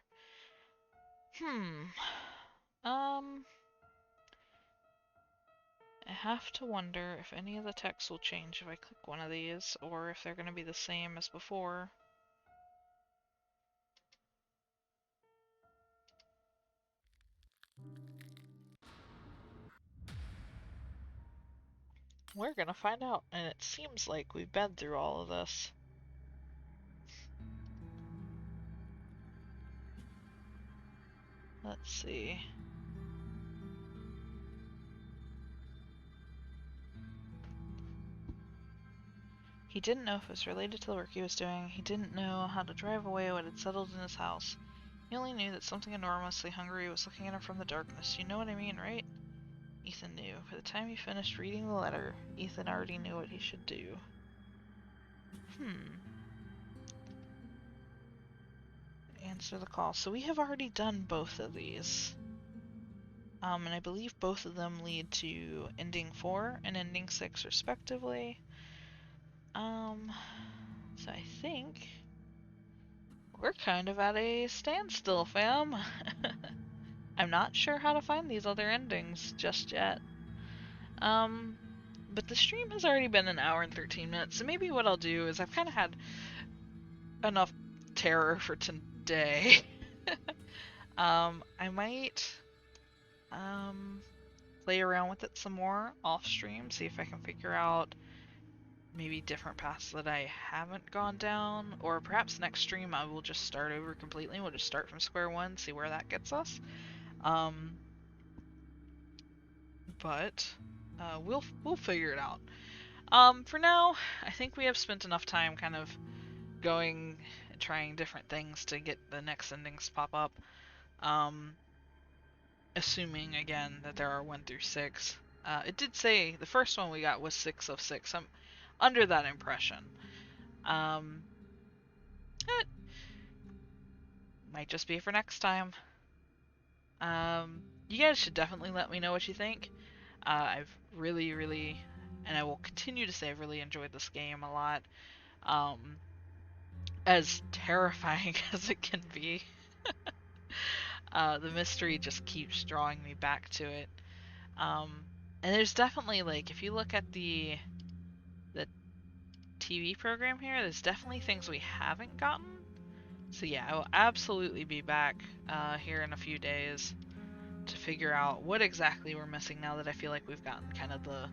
I have to wonder if any of the text will change if I click one of these, or if they're going to be the same as before. We're gonna find out, and it seems like we've been through all of this. Let's see. He didn't know if it was related to the work he was doing. He didn't know how to drive away what had settled in his house. He only knew that something enormously hungry was looking at him from the darkness. You know what I mean, right? Ethan knew. By the time he finished reading the letter, Ethan already knew what he should do. Answer the call. So we have already done both of these. And I believe both of them lead to ending 4 and ending 6 respectively. So I think we're kind of at a standstill, fam. I'm not sure how to find these other endings just yet. But the stream has already been an hour and 13 minutes, so maybe what I'll do is I've kind of had enough terror for today. I might play around with it some more off stream, see if I can figure out maybe different paths that I haven't gone down, or perhaps next stream I will just start over completely. We'll just start from square one, see where that gets us. But we'll figure it out. For now, I think we have spent enough time kind of going and trying different things to get the next endings to pop up. Assuming again that there are 1 through 6. It did say the first one we got was 6 of 6. I'm under that impression. It might just be for next time. You guys should definitely let me know what you think. I've really, and I will continue to say I've really enjoyed this game a lot. As terrifying as it can be, the mystery just keeps drawing me back to it. And there's definitely, like, if you look at the TV program here, there's definitely things we haven't gotten. So yeah, I will absolutely be back here in a few days to figure out what exactly we're missing now that I feel like we've gotten kind of the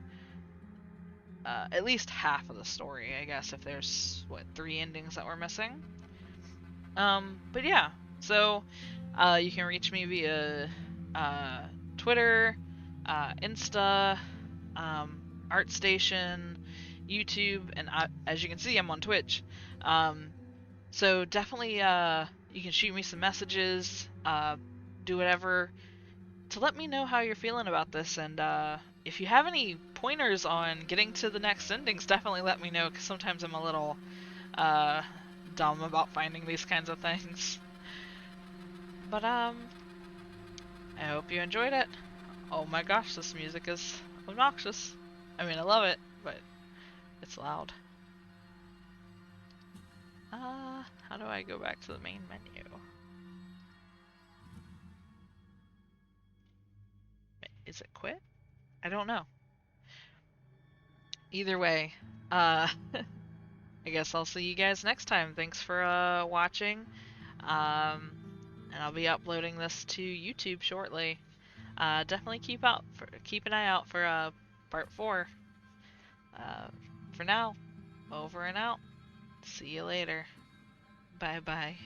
at least half of the story, I guess, if there's what 3 endings that we're missing. But yeah, so you can reach me via Twitter, Insta, ArtStation, YouTube, and as you can see, I'm on Twitch. Um, so definitely, you can shoot me some messages, do whatever to let me know how you're feeling about this, and if you have any pointers on getting to the next endings, definitely let me know, because sometimes I'm a little uh, dumb about finding these kinds of things. But I hope you enjoyed it. Oh my gosh, this music is obnoxious. I mean, I love it, but it's loud. How do I go back to the main menu? Is it quit? I don't know. Either way, I guess I'll see you guys next time. Thanks for watching. And I'll be uploading this to YouTube shortly. Definitely keep an eye out for part 4. Uh, for now, over and out. See you later. Bye bye.